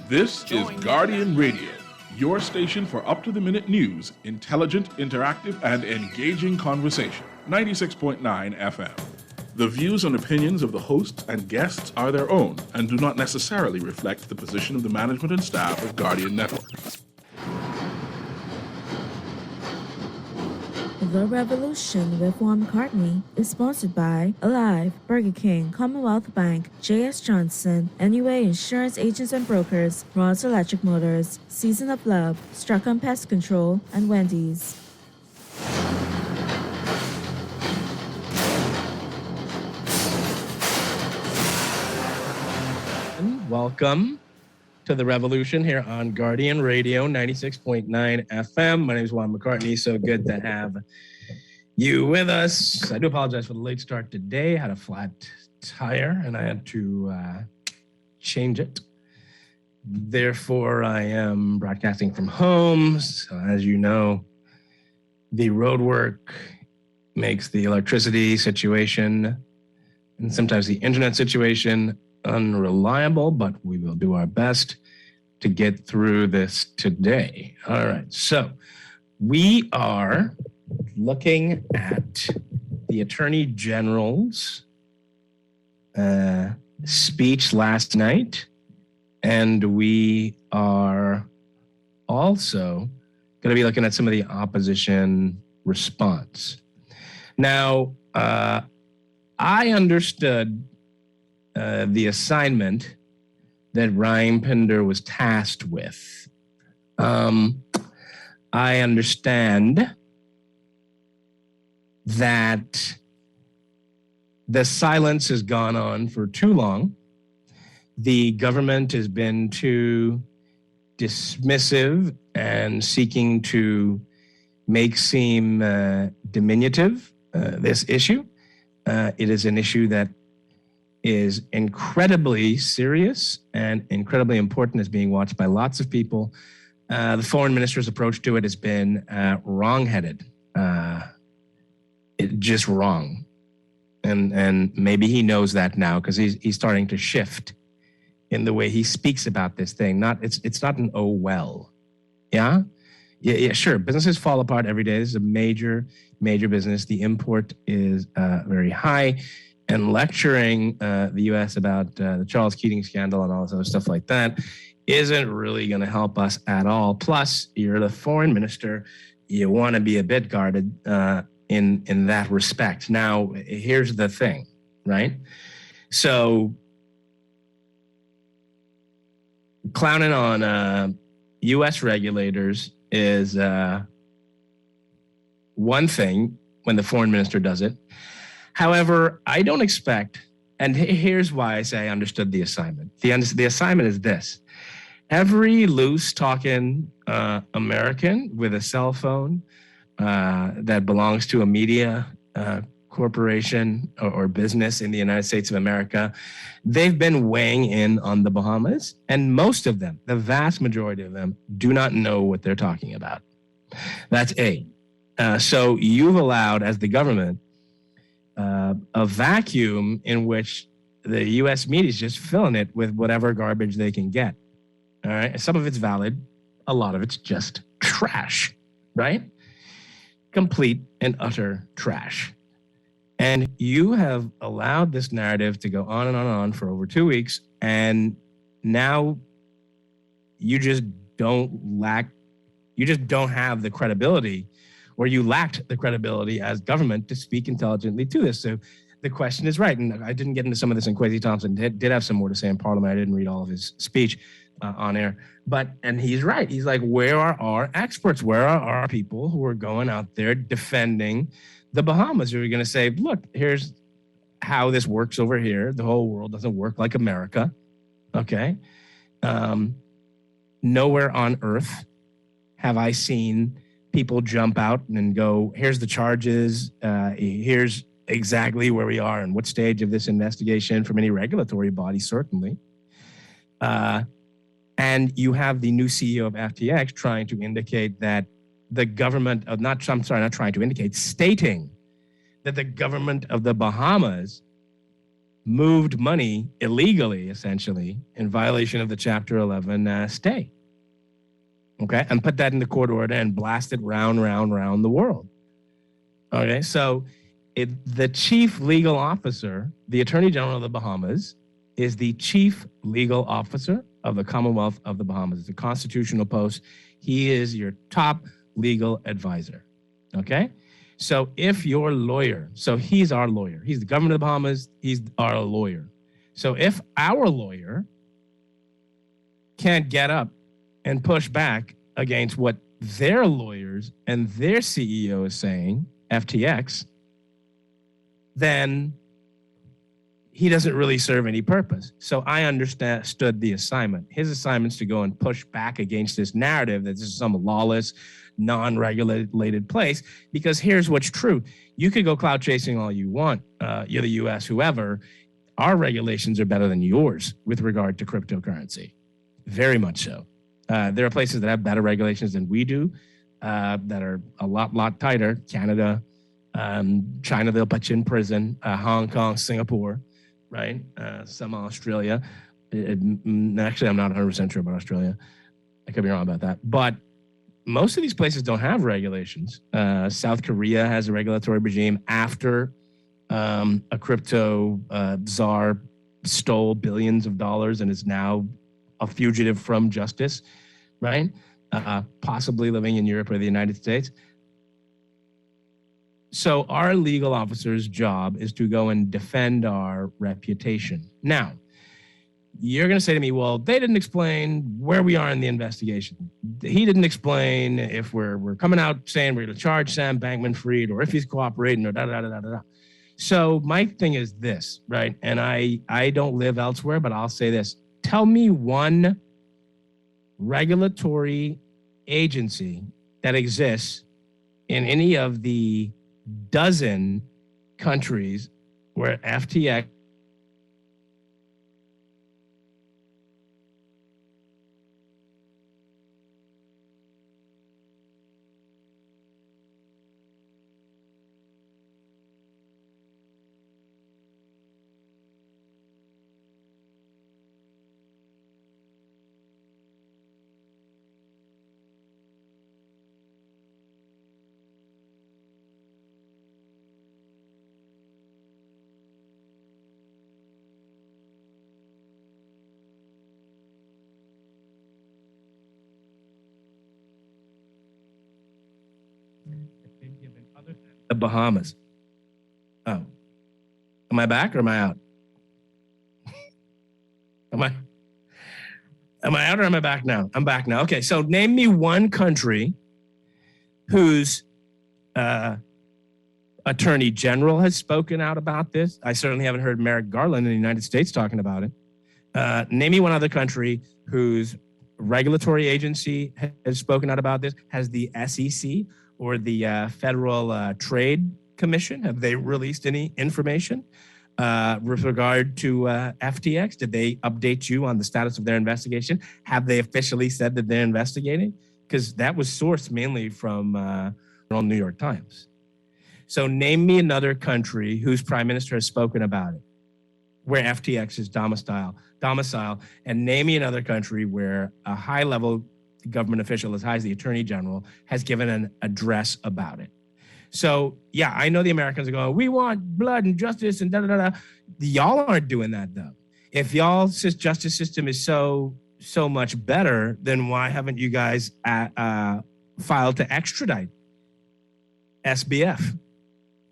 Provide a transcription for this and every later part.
This is Guardian Radio, your station for up-to-the-minute news, intelligent, interactive, and engaging conversation. 96.9 FM. The views and opinions of the hosts and guests are their own and do not necessarily reflect the position of the management and staff of Guardian Network. The Revolution with Juan McCartney is sponsored by Alive, Burger King, Commonwealth Bank, J.S. Johnson, NUA Insurance Agents and Brokers, Ross Electric Motors, Season of Love, Struck Pest Control, and Wendy's. Welcome to The Revolution here on Guardian Radio 96.9 FM. My name is Juan McCartney. So good to have you with us. I do apologize for the late start today. I had a flat tire and I had to change it. Therefore, I am broadcasting from home. So as you know, the road work makes the electricity situation and sometimes the internet situation unreliable, but we will do our best to get through this today. All right, so we are looking at the Attorney General's speech last night, and we are also going to be looking at some of the opposition response. Now, I understood the assignment that Ryan Pinder was tasked with. I understand that the silence has gone on for too long. The government has been too dismissive and seeking to make seem diminutive this issue. It is an issue that is incredibly serious and incredibly important, is being watched by lots of people. The foreign minister's approach to it has been wrong-headed, just wrong. And maybe he knows that now because he's starting to shift in the way he speaks about this thing. It's not an oh well, yeah, sure. Businesses fall apart every day. This is a major business. The import is very high. And lecturing the U.S. about the Charles Keating scandal and all this other stuff like that isn't really going to help us at all. Plus, you're the foreign minister. You want to be a bit guarded in that respect. Now, here's the thing, right? So, clowning on U.S. regulators is one thing when the foreign minister does it. However, I don't expect, and here's why I say I understood the assignment. The assignment is this. Every loose-talking American with a cell phone that belongs to a media corporation or business in the United States of America, they've been weighing in on the Bahamas, and most of them, the vast majority of them, do not know what they're talking about. That's A. So you've allowed, as the government, a vacuum in which the U.S. media is just filling it with whatever garbage they can get. All right. Some of it's valid. A lot of it's just trash, right? Complete and utter trash. And you have allowed this narrative to go on and on and on for over 2 weeks. And now you just don't have the credibility, or you lacked the credibility as government to speak intelligently to this. So the question is right. And I didn't get into some of this, and Kwesi Thompson did have some more to say in Parliament. I didn't read all of his speech on air. And he's right. He's like, where are our experts? Where are our people who are going out there defending the Bahamas? Who are going to say, look, here's how this works over here. The whole world doesn't work like America. Okay. Nowhere on earth have I seen people jump out and go, here's the charges, here's exactly where we are and what stage of this investigation from any regulatory body, certainly. And you have the new CEO of FTX trying to indicate that the government of, stating that the government of the Bahamas moved money illegally, essentially, in violation of the Chapter 11 stay. Okay, and put that in the court order and blast it round the world. Okay, so the chief legal officer, the Attorney General of the Bahamas, is the chief legal officer of the Commonwealth of the Bahamas. It's a constitutional post. He is your top legal advisor. Okay, so if your lawyer, so he's our lawyer, he's the governor of the Bahamas, he's our lawyer. So if our lawyer can't get up and push back against what their lawyers and their CEO is saying, FTX, then he doesn't really serve any purpose. So I understood the assignment. His assignment is to go and push back against this narrative that this is some lawless, non-regulated place, because here's what's true. You could go clout chasing all you want. You're the US, whoever. Our regulations are better than yours with regard to cryptocurrency. Very much so. There are places that have better regulations than we do, that are a lot tighter. Canada, China, they'll put you in prison. Hong Kong, Singapore, right? Some Australia. Actually, I'm not 100% sure about Australia. I could be wrong about that. But most of these places don't have regulations. South Korea has a regulatory regime after a crypto czar stole billions of dollars and is now a fugitive from justice, right? Possibly living in Europe or the United States. So our legal officer's job is to go and defend our reputation. Now, you're going to say to me, well, they didn't explain where we are in the investigation. He didn't explain if we're coming out saying we're going to charge Sam Bankman-Fried or if he's cooperating or da-da-da-da-da. So my thing is this, right? And I don't live elsewhere, but I'll say this. Tell me one regulatory agency that exists in any of the dozen countries where FTX the Bahamas. Oh, am I back or am I out? Am I out or am I back now? I'm back now. Okay, so name me one country whose attorney general has spoken out about this. I certainly haven't heard Merrick Garland in the United States talking about it. Name me one other country whose regulatory agency has spoken out about this. Has the SEC or the Federal Trade Commission, have they released any information with regard to FTX? Did they update you on the status of their investigation? Have they officially said that they're investigating? Because that was sourced mainly from the New York Times. So name me another country whose prime minister has spoken about it, where FTX is domicile, and name me another country where a high-level government official as high as the attorney general has given an address about it. So yeah, I know the Americans are going, we want blood and justice and da-da-da-da. Y'all aren't doing that though. If y'all's justice system is so much better, then why haven't you guys filed to extradite SBF?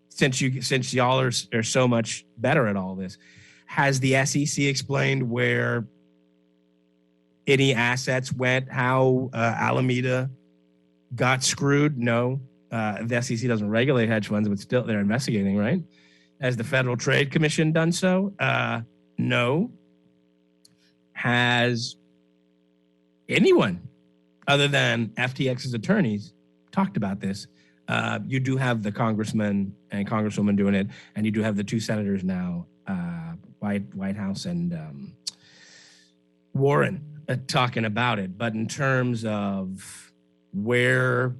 Since y'all are so much better at all this. Has the SEC explained where any assets went, how Alameda got screwed? No. The SEC doesn't regulate hedge funds, but still they're investigating, right? Has the Federal Trade Commission done so? No. Has anyone other than FTX's attorneys talked about this? You do have the congressman and congresswoman doing it, and you do have the two senators now, White House and Warren, talking about it. But in terms of where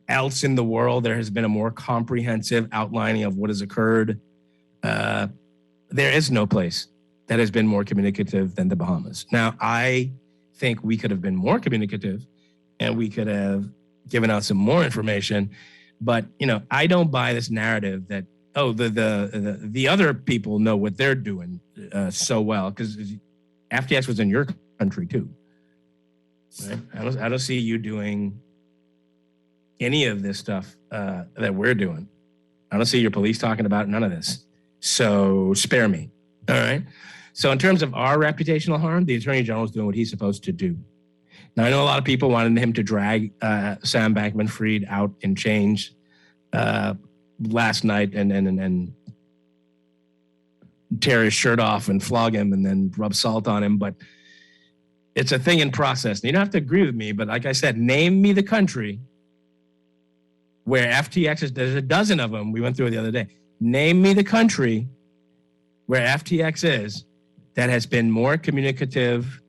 else in the world there has been a more comprehensive outlining of what has occurred, there is no place that has been more communicative than the Bahamas. Now, I think we could have been more communicative and we could have given out some more information. But, I don't buy this narrative that, the other people know what they're doing so well, because FTX was in your country too. Right? I don't see you doing any of this stuff that we're doing. I don't see your police talking about none of this. So spare me. All right. So in terms of our reputational harm, the Attorney General is doing what he's supposed to do. Now, I know a lot of people wanted him to drag Sam Bankman-Fried out in chains last night and tear his shirt off and flog him and then rub salt on him. But it's a thing in process. And you don't have to agree with me, but like I said, name me the country where FTX is. There's a dozen of them we went through it the other day. Name me the country where FTX is that has been more communicative,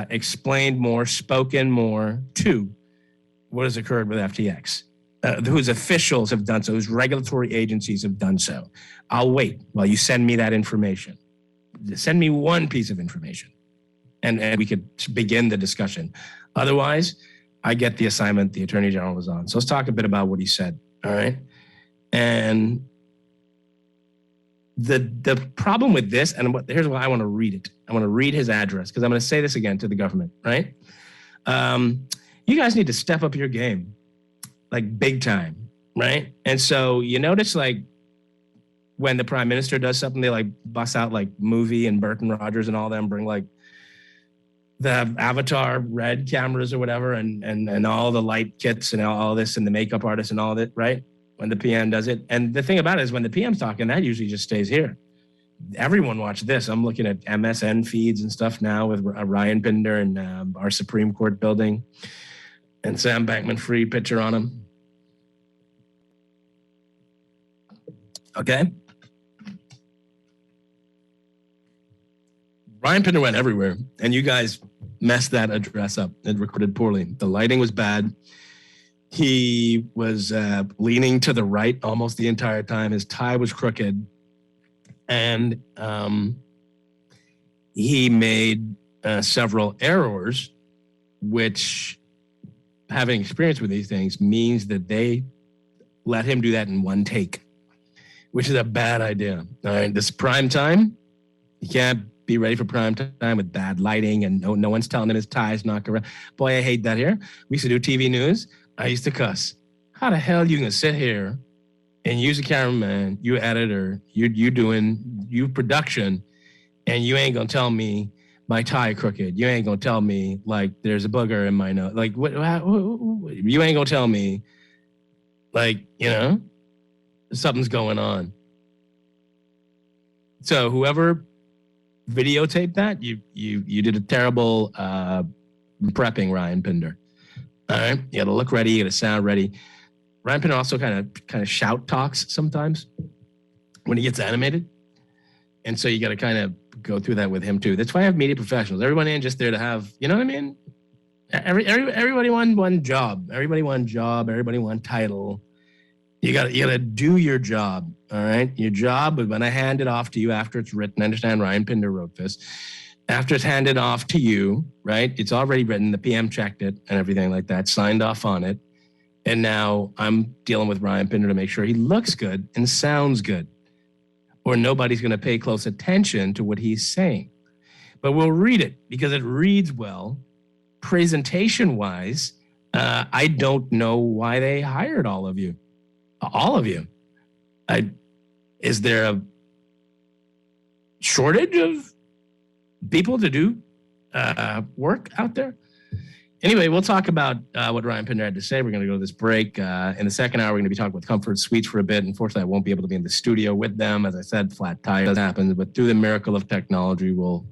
explained more, spoken more to what has occurred with FTX, whose officials have done so, whose regulatory agencies have done so. I'll wait while you send me that information. Send me one piece of information, and we could begin the discussion. Otherwise, I get the assignment the Attorney General was on. So let's talk a bit about what he said, all right? And the problem with this, and here's why I want to read it. I want to read his address, because I'm going to say this again to the government, right? You guys need to step up your game, like big time, right? And so you notice, like, when the prime minister does something, they like bust out like Movie and Burton Rogers and all them, bring like the Avatar red cameras or whatever, and all the light kits and all this and the makeup artists and all that, right? When the PM does it. And the thing about it is when the PM's talking, that usually just stays here. Everyone watch this. I'm looking at MSN feeds and stuff now with Ryan Pinder and our Supreme Court building and Sam Bankman-Fried picture on him. Okay. Ryan Pinder went everywhere, and you guys messed that address up. It recorded poorly. The lighting was bad. He was leaning to the right almost the entire time. His tie was crooked. And he made several errors, which, having experience with these things, means that they let him do that in one take, which is a bad idea. All right, this prime time, you can't be ready for prime time with bad lighting and no one's telling him his tie's not correct. Boy, I hate that here. We used to do TV news. I used to cuss. How the hell you gonna sit here and use a cameraman, you editor, you production, and you ain't gonna tell me my tie crooked. You ain't gonna tell me like there's a booger in my nose. Like what you ain't gonna tell me like, something's going on. So whoever videotaped that, you did a terrible prepping, Ryan Pinder. All right, you got to look ready, you got to sound ready. Ryan Pinder also kind of shout talks sometimes when he gets animated, and so you got to kind of go through that with him too. That's why I have media professionals. Everyone ain't just there to have, you know what I mean? Everybody want one job. Everybody want job. Everybody want title. You got to do your job. All right, your job. When I hand it off to you after it's written, I understand Ryan Pinder wrote this. After it's handed off to you, right? It's already written. The PM checked it and everything like that, signed off on it. And now I'm dealing with Ryan Pinder to make sure he looks good and sounds good, or nobody's going to pay close attention to what he's saying. But we'll read it because it reads well. Presentation-wise, I don't know why they hired all of you. All of you. Is there a shortage of people to do work out there? Anyway, we'll talk about what Ryan Pinder had to say. We're going to go to this break. In the second hour, we're going to be talking with Comfort Suites for a bit. Unfortunately, I won't be able to be in the studio with them. As I said, flat tire does happen, but through the miracle of technology, we'll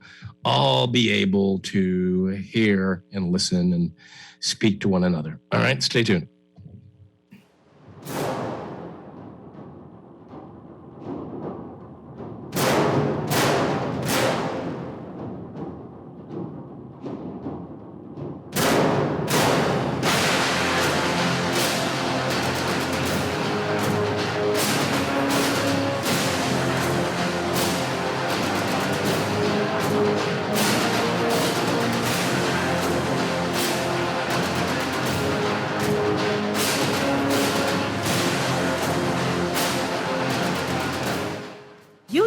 all be able to hear and listen and speak to one another. All right, stay tuned.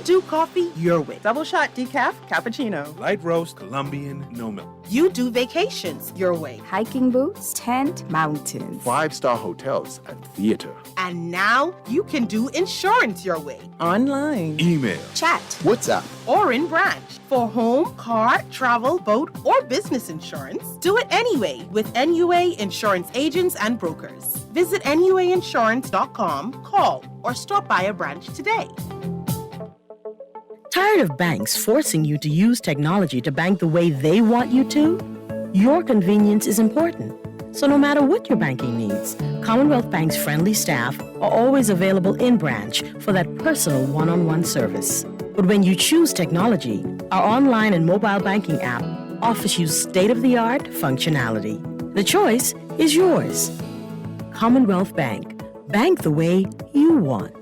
do coffee your way. Double shot decaf, cappuccino. Light roast, Colombian, no milk. You do vacations your way. Hiking boots, tent, mountains. 5-star hotels and theater. And now you can do insurance your way. Online. Email. Chat. WhatsApp. Or in branch. For home, car, travel, boat, or business insurance, do it anyway with NUA Insurance Agents and Brokers. Visit NUAinsurance.com, call, or stop by a branch today. Tired of banks forcing you to use technology to bank the way they want you to? Your convenience is important. So no matter what your banking needs, Commonwealth Bank's friendly staff are always available in branch for that personal one-on-one service. But when you choose technology, our online and mobile banking app offers you state-of-the-art functionality. The choice is yours. Commonwealth Bank. Bank the way you want.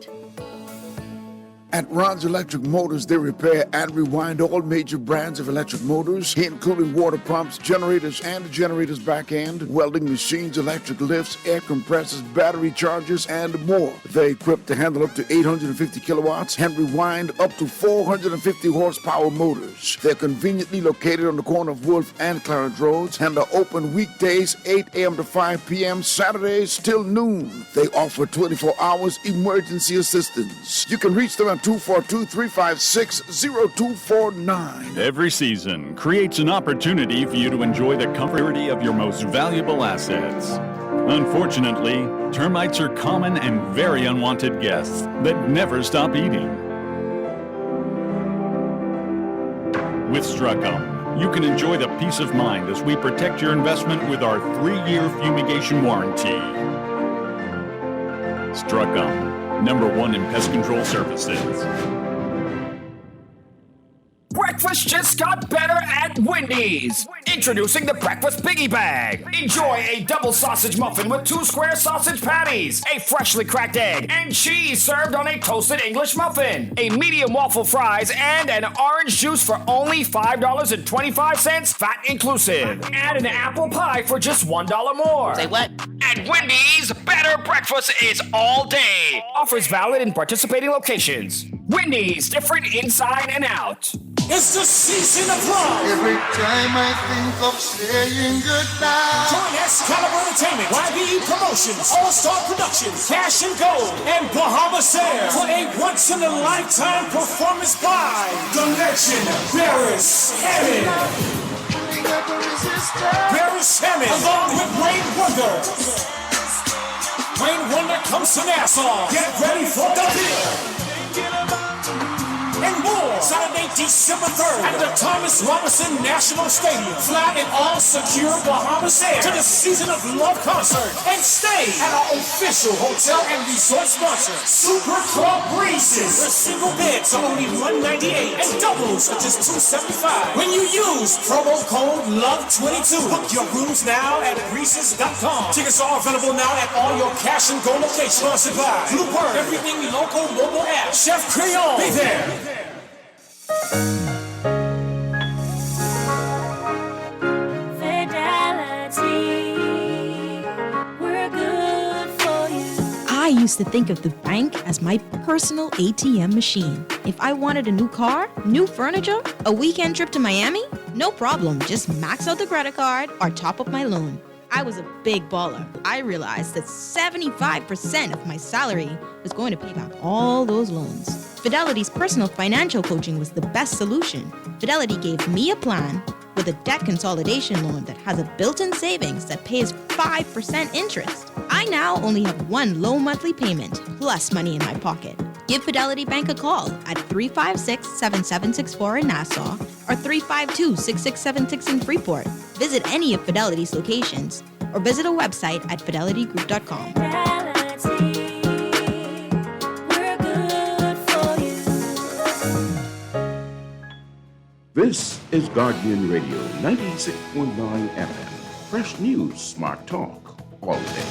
At Ron's Electric Motors, they repair and rewind all major brands of electric motors, including water pumps, generators, and the generator's back end, welding machines, electric lifts, air compressors, battery chargers, and more. They're equipped to handle up to 850 kilowatts and rewind up to 450 horsepower motors. They're conveniently located on the corner of Wolf and Clarence Roads and are open weekdays 8 a.m. to 5 p.m., Saturdays till noon. They offer 24 hours emergency assistance. You can reach them at 242-356-0249. Every season creates an opportunity for you to enjoy the comfort of your most valuable assets. Unfortunately, termites are common and very unwanted guests that never stop eating. With Struckum, you can enjoy the peace of mind as we protect your investment with our 3-year fumigation warranty. Struckum. #1 in pest control services. Breakfast just got better at Wendy's. Introducing the Breakfast Biggie Bag. Enjoy a double sausage muffin with 2 square sausage patties, a freshly cracked egg, and cheese served on a toasted English muffin, a medium waffle fries, and an orange juice for only $5.25, VAT inclusive. Add an apple pie for just $1 more. Say what? At Wendy's, better breakfast is all day. Offers valid in participating locations. Wendy's, different inside and out. It's the season of love. Every time I think of saying goodbye. Join Excalibur Entertainment, YBE Promotions, All-Star Productions, Cash and Gold, and Bahamas Air for a once-in-a-lifetime performance by the legend, Barris Hammond. Barris Hammond, along with Wayne Wonder. Wayne Wonder comes to Nassau. Get ready for the beer. And more, Saturday, December 3rd at the Thomas Robinson National Stadium. Fly in all secure Bahamas Air to the Season of Love concert and stay at our official hotel and resort sponsor, Super Club Breezes. The single beds are only $198 and doubles are just $275 when you use promo code LOVE22. Book your rooms now at Breezes.com. Tickets are available now at all your Cash and Go locations. Sponsored by Bluebird, Everything Local mobile app, Chef Creole. Be there. I used to think of the bank as my personal ATM machine. If I wanted a new car, new furniture, a weekend trip to Miami, no problem. Just max out the credit card or top up my loan. I was a big baller. I realized that 75% of my salary was going to pay back all those loans. Fidelity's personal financial coaching was the best solution. Fidelity gave me a plan with a debt consolidation loan that has a built-in savings that pays 5% interest. I now only have one low monthly payment, plus money in my pocket. Give Fidelity Bank a call at 356-7764 in Nassau or 352-6676 in Freeport. Visit any of Fidelity's locations or visit a website at fidelitygroup.com. This is Guardian Radio 96.9 FM. Fresh news, smart talk, all day.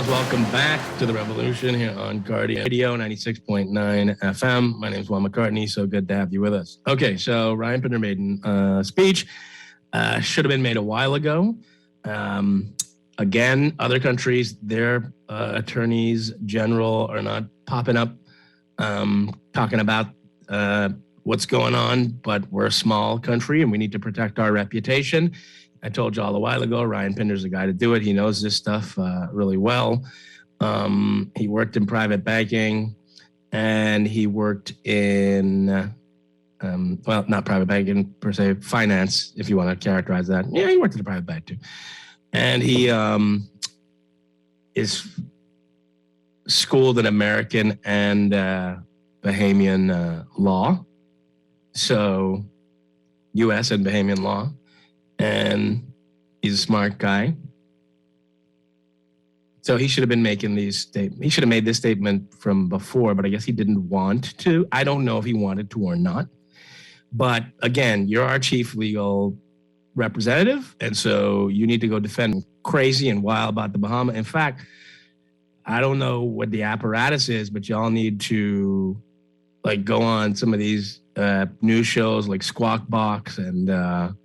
Welcome back to the Revolution here on Guardian Radio 96.9 FM. My name is Juan McCartney. So good to have you with us. Okay, so Ryan Pinder made a speech. Should have been made a while ago. Again, other countries, their attorneys general are not popping up talking about what's going on, but we're a small country and we need to protect our reputation. I told you all a while ago, Ryan Pinder's the guy to do it. He knows this stuff really well. He worked in private banking and he worked in, well, not private banking per se, finance, if you want to characterize that. Yeah, he worked at a private bank too. And he is schooled in American and Bahamian law. So U.S. and Bahamian law. And he's a smart guy. So he should have been making these statements. He should have made this statement from before, but I guess he didn't want to. I don't know if he wanted to or not. But again, you're our chief legal representative. And so you need to go defend crazy and wild about the Bahamas. In fact, I don't know what the apparatus is, but y'all need to like go on some of these news shows like Squawk Box and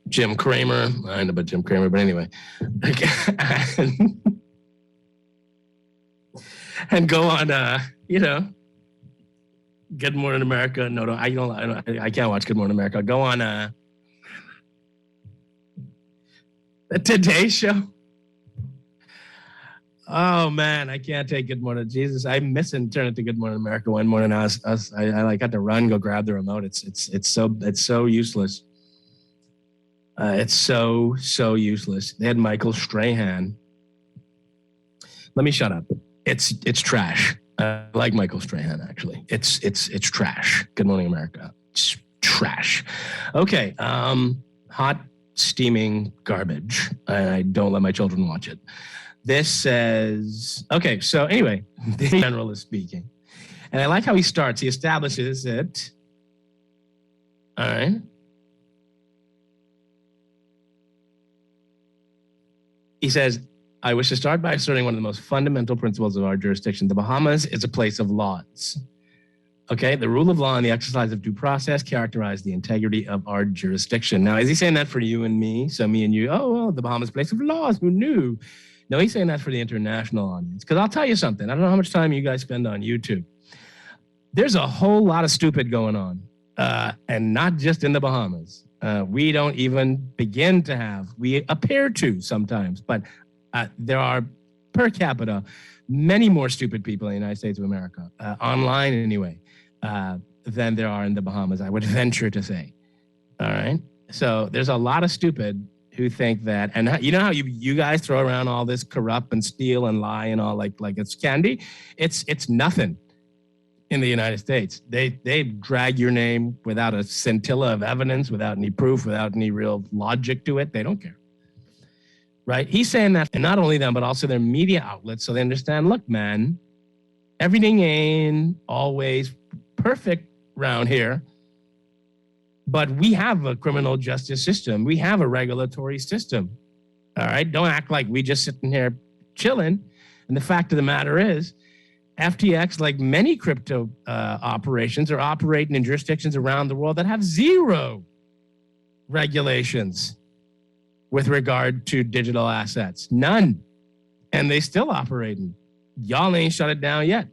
Jim Cramer. I don't know about Jim Cramer, but anyway. And go on, Good Morning America. No, I can't watch Good Morning America. Go on the Today Show. Oh man, I can't take Good Morning Jesus. I miss and turn it to Good Morning America one morning. I like had to run, go grab the remote. It's so useless. It's so useless. They had Michael Strahan. Let me shut up. It's trash. I like Michael Strahan actually. It's trash. Good Morning America. It's trash. Okay. Hot steaming garbage. I don't let my children watch it. This says, okay, so anyway, the general is speaking. And I like how he starts. He establishes it. All right. He says, I wish to start by asserting one of the most fundamental principles of our jurisdiction. The Bahamas is a place of laws. Okay, the rule of law and the exercise of due process characterize the integrity of our jurisdiction. Now, is he saying that for you and me? So me and you, oh, well, the Bahamas is a place of laws, who knew? No, he's saying that for the international audience. Because I'll tell you something. I don't know how much time you guys spend on YouTube. There's a whole lot of stupid going on. And not just in the Bahamas. We don't even begin to have. We appear to sometimes. But there are, per capita, many more stupid people in the United States of America, online anyway, than there are in the Bahamas, I would venture to say. All right? So there's a lot of stupid who think that, and you know how you guys throw around all this corrupt and steal and lie and all like it's candy? It's nothing in the United States. They drag your name without a scintilla of evidence, without any proof, without any real logic to it. They don't care. Right? He's saying that, and not only them, but also their media outlets, so they understand, look, man, everything ain't always perfect around here. But we have a criminal justice system. We have a regulatory system. All right? Don't act like we just sitting here chilling. And the fact of the matter is, FTX, like many crypto operations, are operating in jurisdictions around the world that have zero regulations with regard to digital assets. None. And they still operating. Y'all ain't shut it down yet.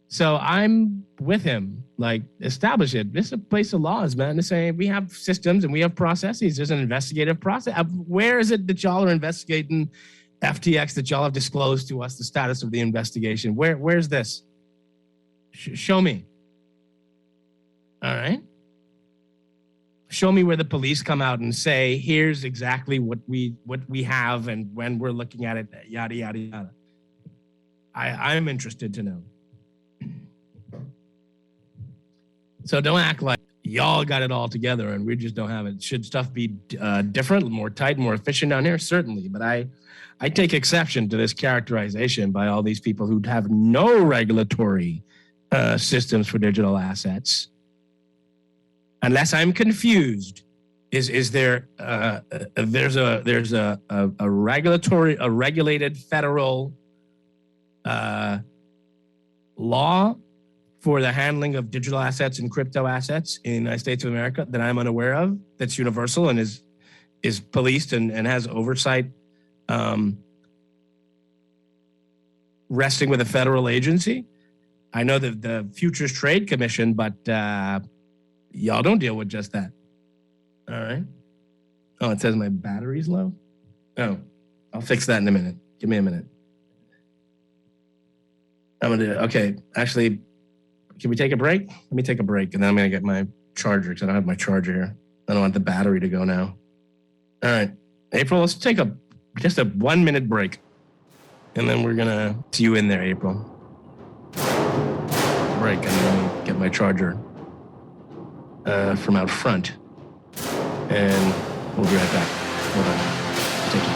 So I'm with him. Like, establish it. This is a place of laws, man. They're saying we have systems and we have processes. There's an investigative process. Where is it that y'all are investigating FTX, that y'all have disclosed to us the status of the investigation? Where's this? Show me. All right. Show me where the police come out and say, here's exactly what we have and when we're looking at it, yada, yada, yada. I'm interested to know. So don't act like y'all got it all together and we just don't have it. Should stuff be different, more tight, more efficient down here? Certainly. But I take exception to this characterization by all these people who have no regulatory systems for digital assets. Unless I'm confused, Is there there's a regulated federal law for the handling of digital assets and crypto assets in the United States of America that I'm unaware of, that's universal and is policed and has oversight resting with a federal agency? I know that the Futures Trade Commission, but y'all don't deal with just that. All right. Oh, it says my battery's low? Oh, I'll fix that in a minute. Give me a minute. Okay, actually, can we take a break? Let me take a break, and then I'm going to get my charger, because I don't have my charger here. I don't want the battery to go now. All right, April, let's take just a 1 minute break, and then we're going to see you in there, April. Break, and then get my charger from out front, and we'll be right back. Hold on. Thank you.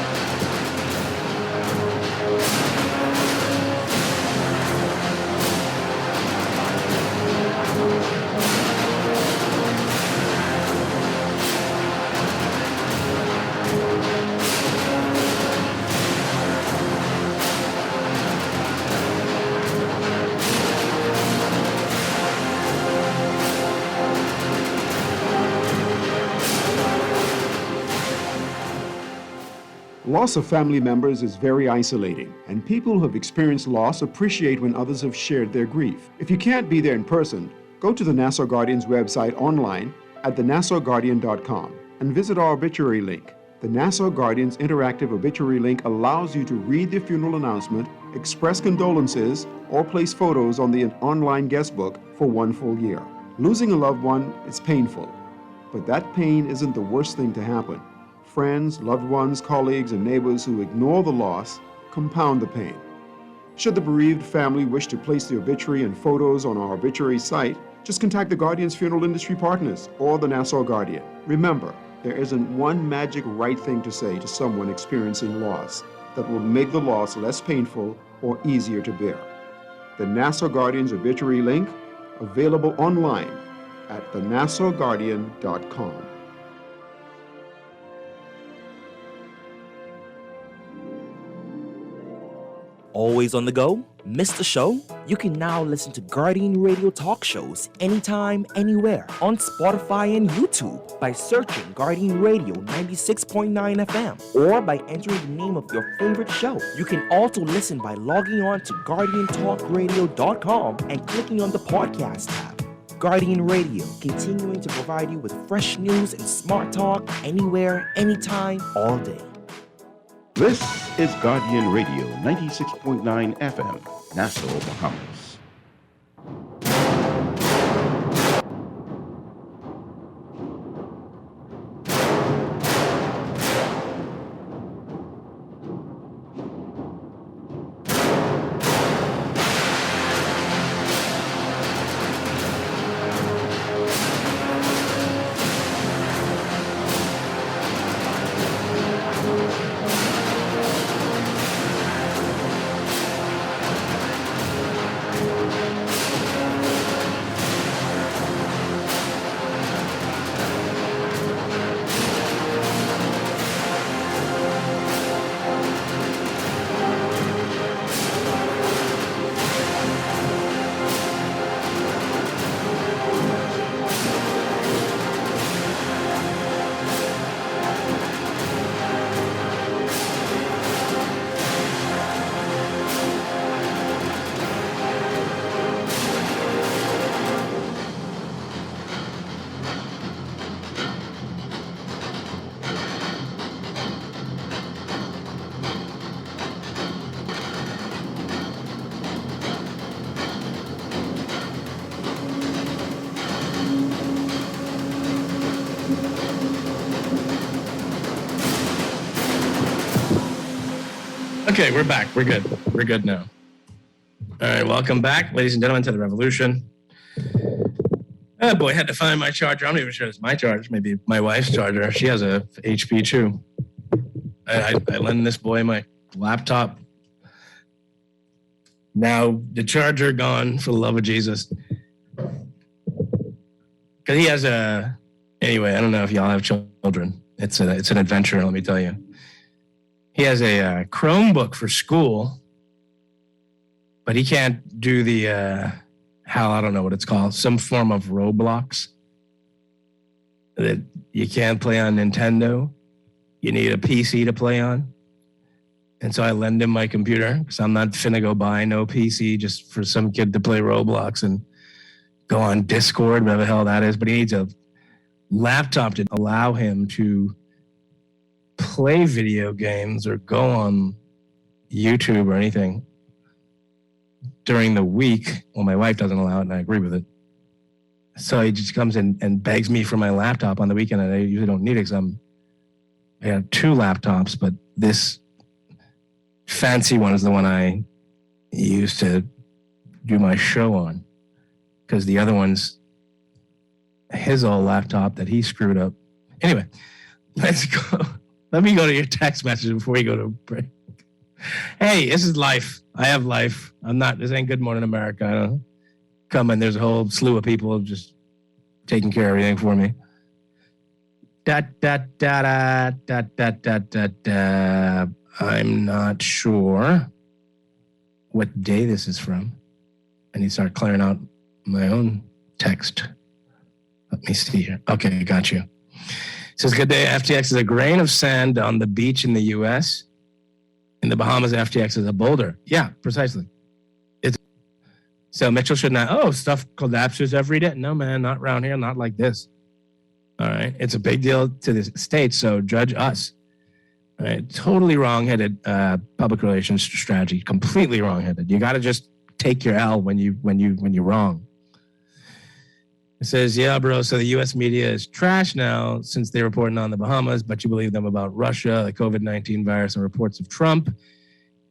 Loss of family members is very isolating, and people who have experienced loss appreciate when others have shared their grief. If you can't be there in person, go to the Nassau Guardian's website online at thenassauguardian.com and visit our obituary link. The Nassau Guardian's interactive obituary link allows you to read the funeral announcement, express condolences, or place photos on the online guest book for 1 full year. Losing a loved one is painful, but that pain isn't the worst thing to happen. Friends, loved ones, colleagues, and neighbors who ignore the loss compound the pain. Should the bereaved family wish to place the obituary and photos on our obituary site, just contact the Guardian's funeral industry partners or the Nassau Guardian. Remember, there isn't one magic right thing to say to someone experiencing loss that will make the loss less painful or easier to bear. The Nassau Guardian's obituary link, available online at thenassauguardian.com. Always on the go? Missed the show? You can now listen to Guardian Radio talk shows anytime, anywhere on Spotify and YouTube by searching Guardian Radio 96.9 FM or by entering the name of your favorite show. You can also listen by logging on to GuardianTalkRadio.com and clicking on the podcast tab. Guardian Radio, continuing to provide you with fresh news and smart talk anywhere, anytime, all day. This is Guardian Radio 96.9 FM, Nassau, Bahamas. Okay, we're back. We're good. We're good now. All right, welcome back, ladies and gentlemen, to the revolution. Oh boy, I had to find my charger. I'm not even sure it's my charger. Maybe my wife's charger. She has a HP too. I lend this boy my laptop. Now the charger gone, for the love of Jesus. Because he has a... Anyway, I don't know if y'all have children children. It's an adventure, let me tell you. He has a Chromebook for school, but he can't do the I don't know what it's called, some form of Roblox that you can't play on Nintendo. You need a PC to play on. And so I lend him my computer because I'm not finna go buy no PC just for some kid to play Roblox and go on Discord, whatever the hell that is. But he needs a laptop to allow him to play video games or go on YouTube or anything during the week. Well, my wife doesn't allow it, and I agree with it. So he just comes in and begs me for my laptop on the weekend, and I usually don't need it because I have 2 laptops, but this fancy one is the one I use to do my show on, because the other one's his old laptop that he screwed up. Anyway, let's go. Let me go to your text message before we go to break. Hey, this is life. I have life. This ain't Good Morning America. I don't come and there's a whole slew of people just taking care of everything for me. I'm not sure what day this is from. I need to start clearing out my own text. Let me see here. Okay, got you. It says, good day. FTX is a grain of sand on the beach in the U.S. In the Bahamas, FTX is a boulder. Yeah, precisely. So Mitchell should not, stuff collapses every day. No, man, not around here, not like this. All right. It's a big deal to the States, so judge us. All right. Totally wrong-headed public relations strategy. Completely wrong-headed. You got to just take your L when you're wrong. It says, yeah, bro, so the U.S. media is trash now since they're reporting on the Bahamas, but you believe them about Russia, the COVID-19 virus, and reports of Trump.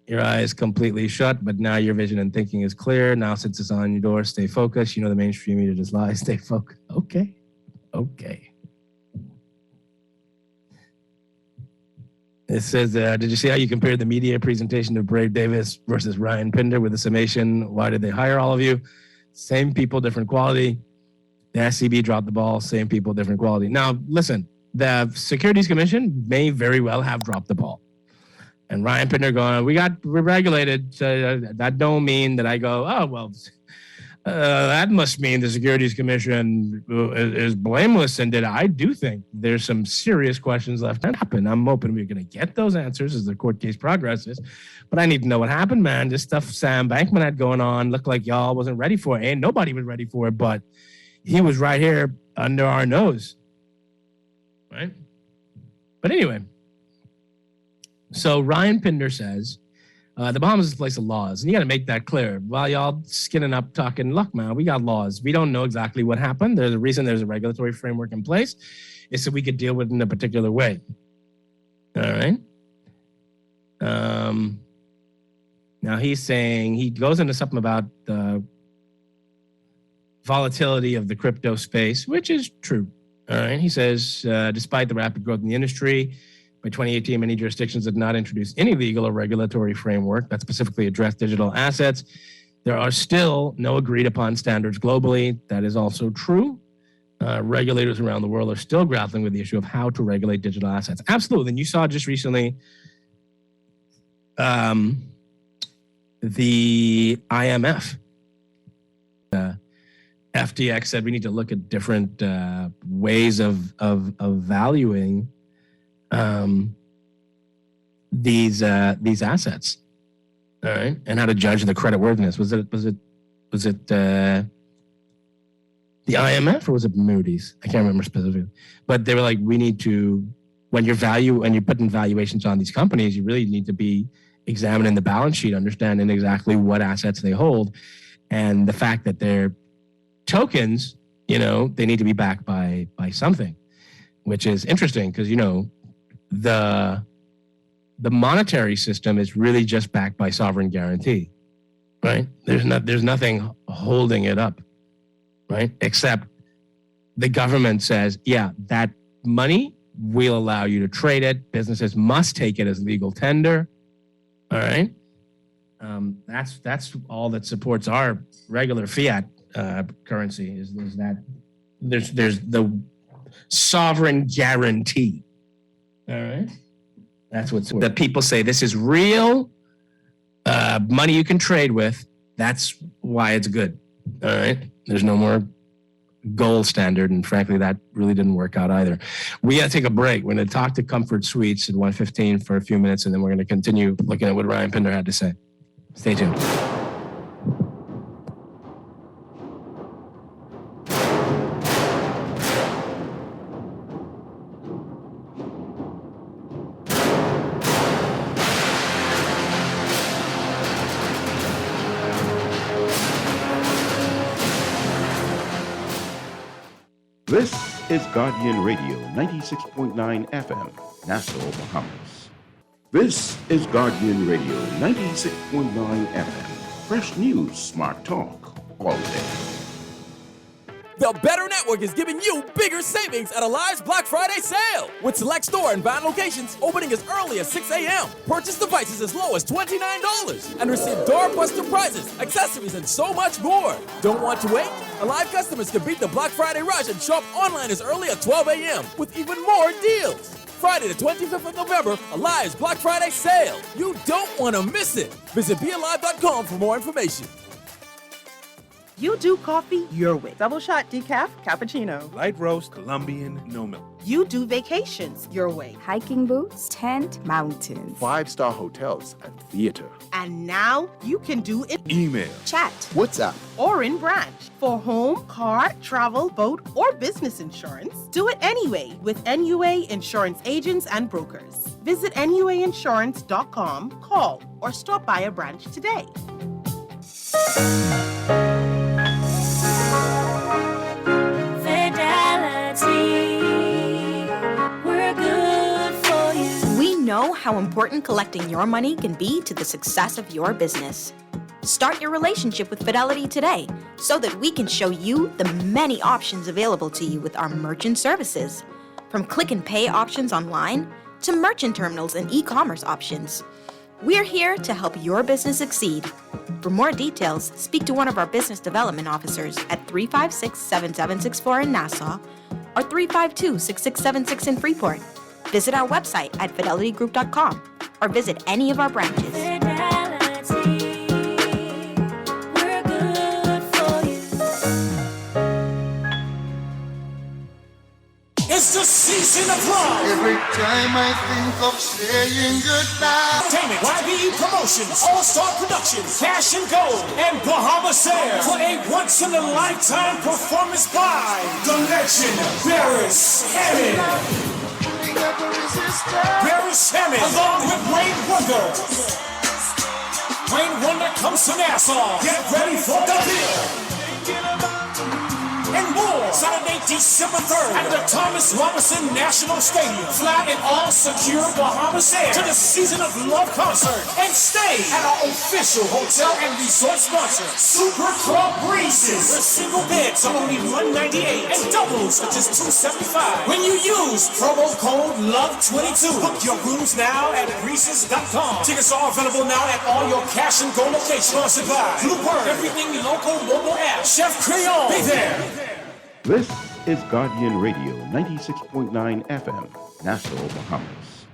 Your eyes completely shut, but now your vision and thinking is clear. Now since it's on your door, stay focused. You know the mainstream media just lies. Stay focused. Okay. It says, did you see how you compared the media presentation of Brave Davis versus Ryan Pinder with the summation? Why did they hire all of you? Same people, different quality. The SCB dropped the ball, same people, different quality. Now, listen, the Securities Commission may very well have dropped the ball. And Ryan Pinder going, we're regulated. So that don't mean that I go, that must mean the Securities Commission is blameless. And that I do think there's some serious questions left to happen. I'm hoping we're going to get those answers as the court case progresses. But I need to know what happened, man. This stuff Sam Bankman had going on looked like y'all wasn't ready for it. And nobody was ready for it, but he was right here under our nose. Right? But anyway. So Ryan Pinder says, the Bahamas is a place of laws, and you got to make that clear. While y'all skinning up talking, look, man, we got laws. We don't know exactly what happened. There's a reason there's a regulatory framework in place. It's so we could deal with it in a particular way. All right. Now he's saying, he goes into something about the volatility of the crypto space, which is true. All right. He says, despite the rapid growth in the industry, by 2018, many jurisdictions did not introduce any legal or regulatory framework that specifically addressed digital assets. There are still no agreed upon standards globally. That is also true. Regulators around the world are still grappling with the issue of how to regulate digital assets. Absolutely. And you saw just recently the IMF. FTX said we need to look at different ways of valuing these assets, all right, and how to judge the creditworthiness. Was it the IMF or was it Moody's? I can't remember specifically, but they were like, we need to, when you're putting valuations on these companies, you really need to be examining the balance sheet, understanding exactly what assets they hold, and the fact that they're tokens, they need to be backed by something, which is interesting because the monetary system is really just backed by sovereign guarantee, right? There's nothing holding it up, right? Except the government says, yeah, that money, we'll allow you to trade it. Businesses must take it as legal tender, all right? That's all that supports our regular fiat currency is that there's the sovereign guarantee. All right. That's what's that people say this is real money you can trade with. That's why it's good. All right. There's no more gold standard. And frankly, that really didn't work out either. We got to take a break. We're going to talk to Comfort Suites at 1:15 for a few minutes, and then we're going to continue looking at what Ryan Pinder had to say. Stay tuned. This is Guardian Radio 96.9 FM, Nassau, Bahamas. This is Guardian Radio 96.9 FM, fresh news, smart talk, all day. The Better Network is giving you bigger savings at Alive's Black Friday sale. With select store and bond locations opening as early as 6 a.m. Purchase devices as low as $29 and receive doorbuster prizes, accessories, and so much more. Don't want to wait? Alive customers can beat the Black Friday rush and shop online as early as 12 a.m. with even more deals. Friday the 25th of November, Alive's Black Friday sale. You don't want to miss it. Visit BeAlive.com for more information. You do coffee your way. Double shot decaf, cappuccino. Light roast, Colombian, no milk. You do vacations your way. Hiking boots, tent, mountains. 5-star hotels and theater. And now you can do it. Email. Chat. WhatsApp. Or in branch. For home, car, travel, boat, or business insurance, do it anyway with NUA Insurance Agents and Brokers. Visit NUAinsurance.com, call, or stop by a branch today. We're good for you. We know how important collecting your money can be to the success of your business. Start your relationship with Fidelity today so that we can show you the many options available to you with our merchant services. From click and pay options online to merchant terminals and e-commerce options. We're here to help your business succeed. For more details, speak to one of our business development officers at 356-7764 in Nassau or 352-6676 in Freeport. Visit our website at fidelitygroup.com or visit any of our branches. It's the season of love. Every time I think of saying goodbye. Entertainment, YBE Promotions, All-Star Productions, Cash and Gold, and Bahamas Air for a once-in-a-lifetime performance by the legend, Barris Hammond. Barris Hammond, along with Wayne Wonder. Wayne Wonder comes to Nassau. Get ready for the bill. And more, Saturday, December 3rd at the Thomas Robinson National Stadium. Fly in all secure Bahamas Air to the Season of Love concert and stay at our official hotel and resort sponsor, Super Club Breezes. The single beds are only $198 and doubles are just $275 when you use promo code LOVE22. Book your rooms now at Breezes.com. Tickets are available now at all your Cash and Go locations. Sponsored by Bluebird, Everything Local mobile app, Chef Creole. Be there. This is Guardian Radio 96.9 FM, Nassau, Bahamas.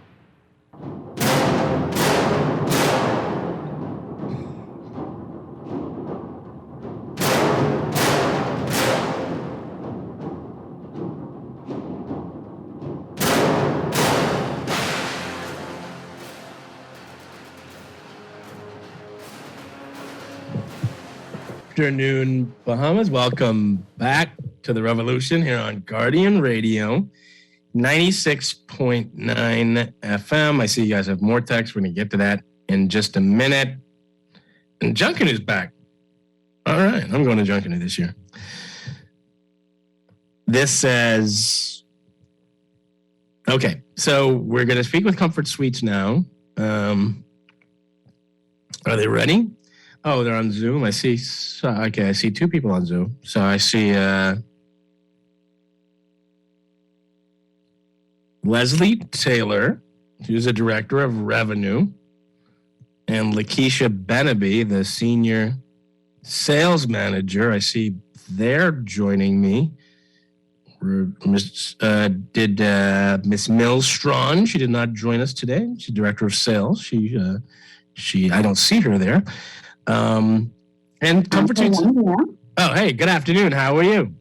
Afternoon, Bahamas. Welcome back to the revolution here on Guardian Radio 96.9 FM. I see you guys have more text. We're going to get to that in just a minute. And Junkanoo's back. All right, I'm going to Junkanoo this year. This says, okay, so we're going to speak with Comfort Suites now. Are they ready? Oh, they're on Zoom. I see. Okay, I see two people on Zoom. So I see Leslie Taylor, who's the director of revenue, and Lakeisha Benaby, the senior sales manager. I see they're joining me. Miss Mills Strawn. She did not join us today. She's director of sales. She I don't see her there. And Comfort Suites. Oh, hey, good afternoon. How are you?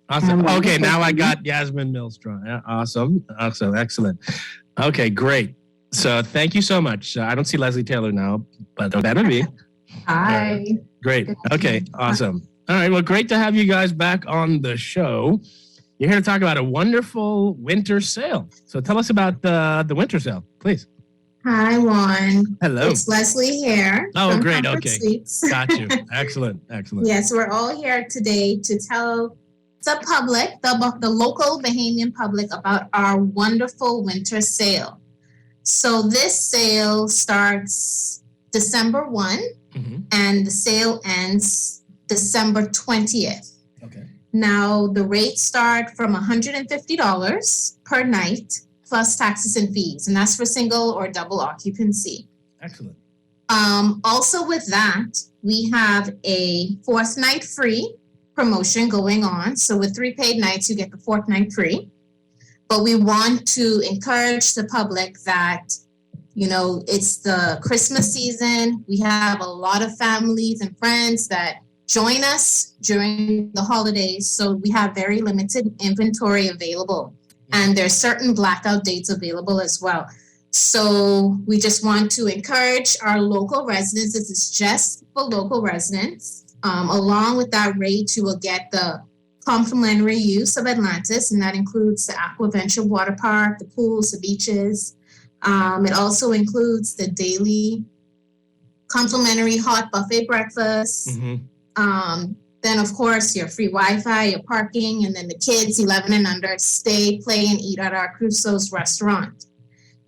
Awesome. Okay, now I got Yasmin Mills Strawn. Yeah, awesome, excellent. Okay, great. So thank you so much. I don't see Leslie Taylor now, but that'll be. Hi. Great. Okay, awesome. All right, well, great to have you guys back on the show. You're here to talk about a wonderful winter sale. So tell us about the winter sale, please. Hi, Juan. Hello. It's Leslie here. Oh, great. Comfort Okay. Suites. Got you. Excellent. Yes, we're all here today to tell the public, the local Bahamian public, about our wonderful winter sale. So this sale starts December 1 and the sale ends December 20th. Okay. Now, the rates start from $150 per night plus taxes and fees, and that's for single or double occupancy. Excellent. Also with that, we have a fourth night free promotion going on. So with 3 paid nights, you get the fourth night free. But we want to encourage the public that, it's the Christmas season. We have a lot of families and friends that join us during the holidays. So we have very limited inventory available. And there's certain blackout dates available as well. So we just want to encourage our local residents. This is just for local residents. Along with that rate, you will get the complimentary use of Atlantis, and that includes the Aquaventure Water Park, the pools, the beaches. It also includes the daily complimentary hot buffet breakfast. Then, of course, your free Wi-Fi, your parking, and then the kids 11 and under stay, play, and eat at our Crusoe's restaurant.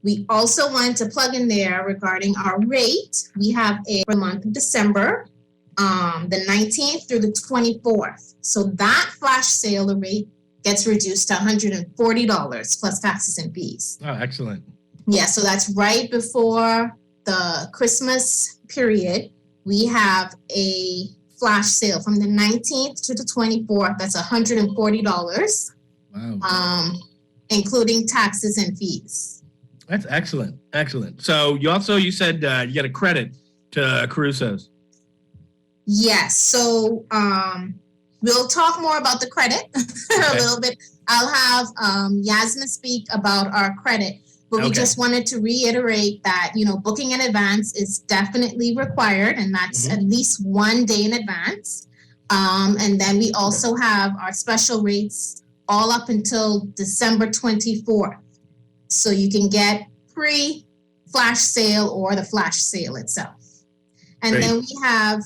We also wanted to plug in there regarding our rate. We have for the month of December, the 19th through the 24th. So that flash sale, the rate gets reduced to $140 plus taxes and fees. Oh, excellent. Yeah, so that's right before the Christmas period. We have a flash sale from the 19th to the 24th. That's $140. Wow. Including taxes and fees. That's excellent. So you said you get a credit to Crusoe's. Yes. So we'll talk more about the credit a little bit. I'll have Yasmin speak about our credit. But we just wanted to reiterate that, booking in advance is definitely required, and that's at least 1 day in advance. And then we also have our special rates all up until December 24th. So you can get pre-flash sale or the flash sale itself. And then we have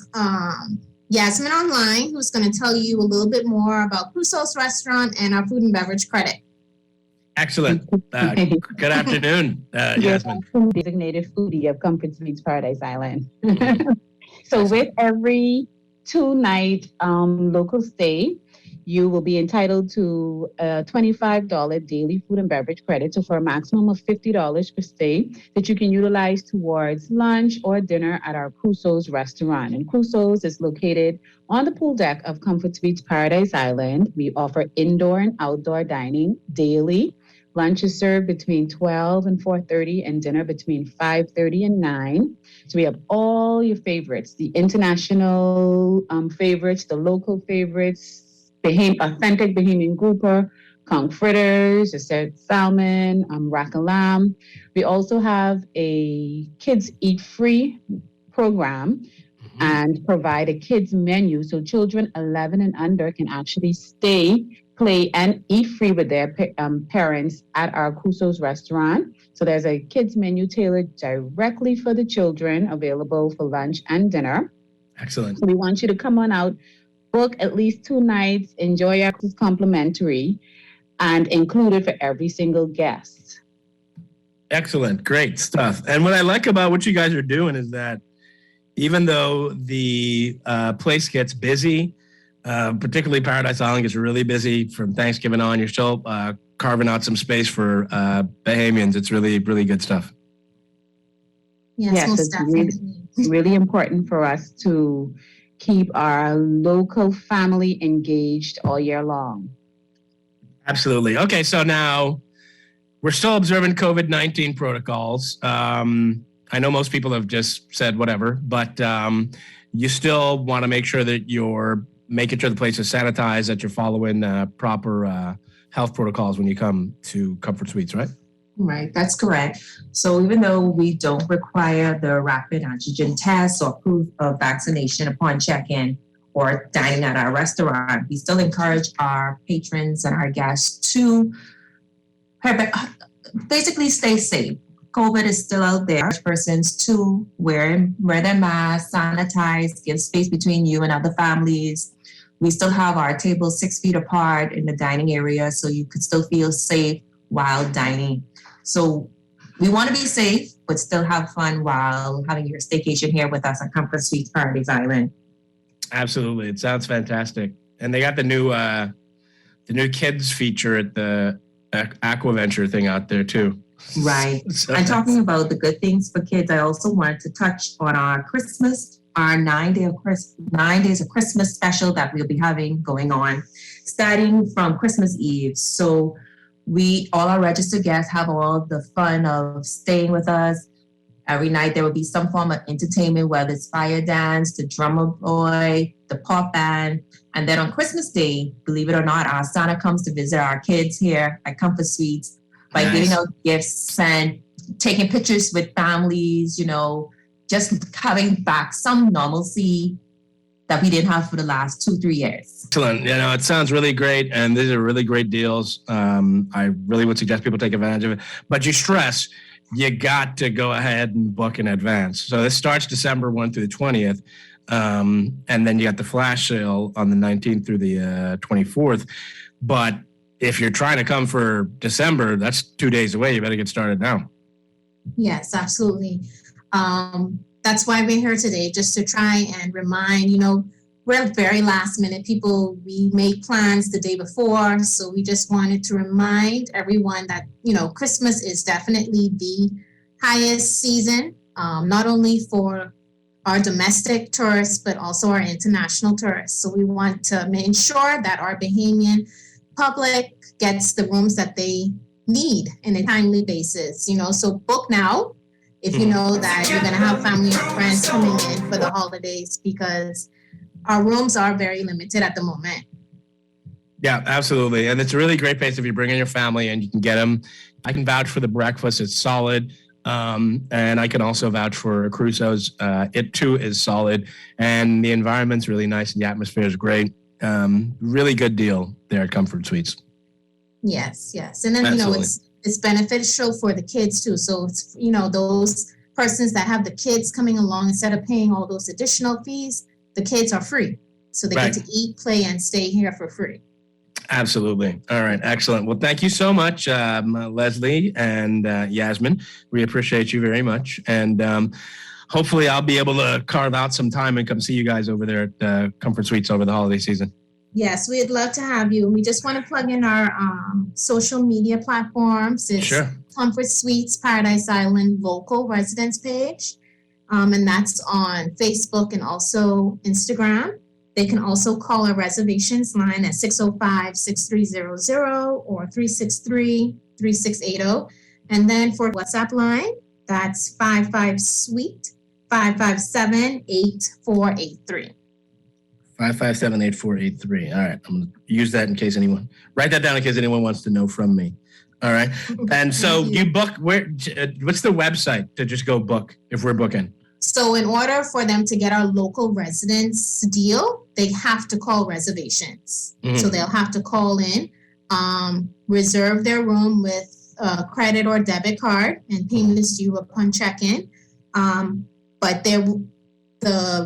Yasmin online, who's going to tell you a little bit more about Crusoe's restaurant and our food and beverage credit. Excellent. Good afternoon, Yasmin. Designated foodie of Comfort Suites Paradise Island. So with every 2-night local stay, you will be entitled to a $25 daily food and beverage credit, so for a maximum of $50 per stay that you can utilize towards lunch or dinner at our Crusoe's restaurant. And Crusoe's is located on the pool deck of Comfort Suites Paradise Island. We offer indoor and outdoor dining daily. Lunch is served between 12 and 4:30 and dinner between 5:30 and 9. So we have all your favorites, the international favorites, the local favorites, authentic Bahamian grouper, conch fritters, assorted salmon, rack and lamb. We also have a kids eat free program and provide a kids menu so children 11 and under can actually stay, play, and eat free with their parents at our Crusoe's restaurant. So there's a kids menu tailored directly for the children available for lunch and dinner. Excellent. So we want you to come on out, book at least 2 nights, enjoy our complimentary, and include it for every single guest. Excellent. Great stuff. And what I like about what you guys are doing is that even though the place gets busy, particularly Paradise Island gets really busy from Thanksgiving on, you're still carving out some space for Bahamians. It's really, really good stuff. Yes, it's really important for us to keep our local family engaged all year long. Absolutely. Okay, so now we're still observing COVID-19 protocols. I know most people have just said whatever, but you still want to make sure that you're making sure the place is sanitized, that you're following proper health protocols when you come to Comfort Suites, right? Right, that's correct. So even though we don't require the rapid antigen test or proof of vaccination upon check-in or dining at our restaurant, we still encourage our patrons and our guests to basically stay safe. COVID is still out there. Persons to wear their masks, sanitize, give space between you and other families. We still have our tables 6 feet apart in the dining area, so you could still feel safe while dining. So we want to be safe, but still have fun while having your staycation here with us at Comfort Suites Paradise Island. Absolutely, it sounds fantastic, and they got the new kids feature at the Aquaventure thing out there too. Right. So and talking about the good things for kids, I also wanted to touch on our 9 days of Christmas special that we'll be having going on, starting from Christmas Eve. So all our registered guests have all the fun of staying with us. Every night there will be some form of entertainment, whether it's fire dance, the drummer boy, the pop band. And then on Christmas Day, believe it or not, our Santa comes to visit our kids here at Comfort Suites by giving out gifts and taking pictures with families, just having back some normalcy that we didn't have for the last 2-3 years. Excellent. It sounds really great, and these are really great deals. I really would suggest people take advantage of it. But you stress, you got to go ahead and book in advance. So this starts December 1 through the 20th, and then you got the flash sale on the 19th through the 24th. But if you're trying to come for December, that's 2 days away. You better get started now. Yes, absolutely. That's why we're here today, just to try and remind, we're very last minute people. We make plans the day before. So we just wanted to remind everyone that, Christmas is definitely the highest season, not only for our domestic tourists, but also our international tourists. So we want to ensure that our Bahamian public gets the rooms that they need in a timely basis, so book now if you know that you're going to have family and friends coming in for the holidays, because our rooms are very limited at the moment. Yeah, absolutely. And it's a really great place if you bring in your family and you can get them. I can vouch for the breakfast. It's solid. And I can also vouch for Crusoe's. It too is solid. And the environment's really nice and the atmosphere is great. Really good deal there at Comfort Suites. Yes. And then, it's beneficial for the kids too. So it's, those persons that have the kids coming along, instead of paying all those additional fees, the kids are free. So they get to eat, play, and stay here for free. Absolutely. All right. Excellent. Well, thank you so much, Leslie and Yasmin. We appreciate you very much. And hopefully I'll be able to carve out some time and come see you guys over there at Comfort Suites over the holiday season. Yes, we'd love to have you. We just want to plug in our social media platforms. It's Comfort Suites Paradise Island local residence page. And that's on Facebook and also Instagram. They can also call our reservations line at 605-6300 or 363-3680. And then for WhatsApp line, that's 55-SUITE 557-8483. 557-8483. All right. I'm going to use that in case write that down in case anyone wants to know from me. All right. And so you book, what's the website to just go book if we're booking? So in order for them to get our local residence deal, they have to call reservations. Mm-hmm. So they'll have to call in, reserve their room with a credit or debit card, and payment is due upon check-in. But the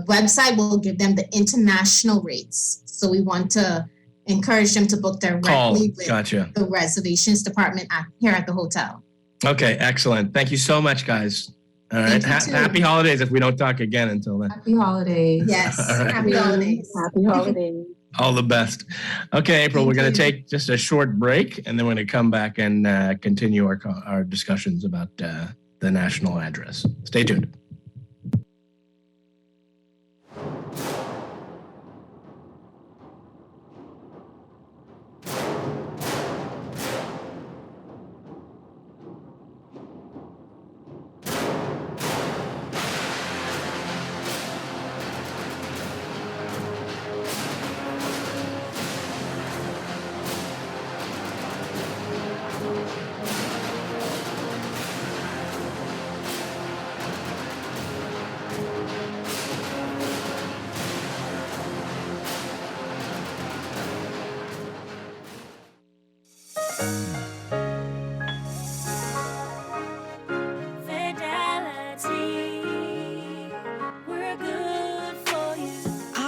website will give them the international rates. So we want to encourage them to book directly with the reservations department here at the hotel. Okay, excellent. Thank you so much, guys. All right. Happy holidays if we don't talk again until then. Happy holidays. Yes. Right. Happy holidays. Happy holidays. All the best. Okay, April, we're going to take just a short break, and then we're going to come back and continue our discussions about the national address. Stay tuned.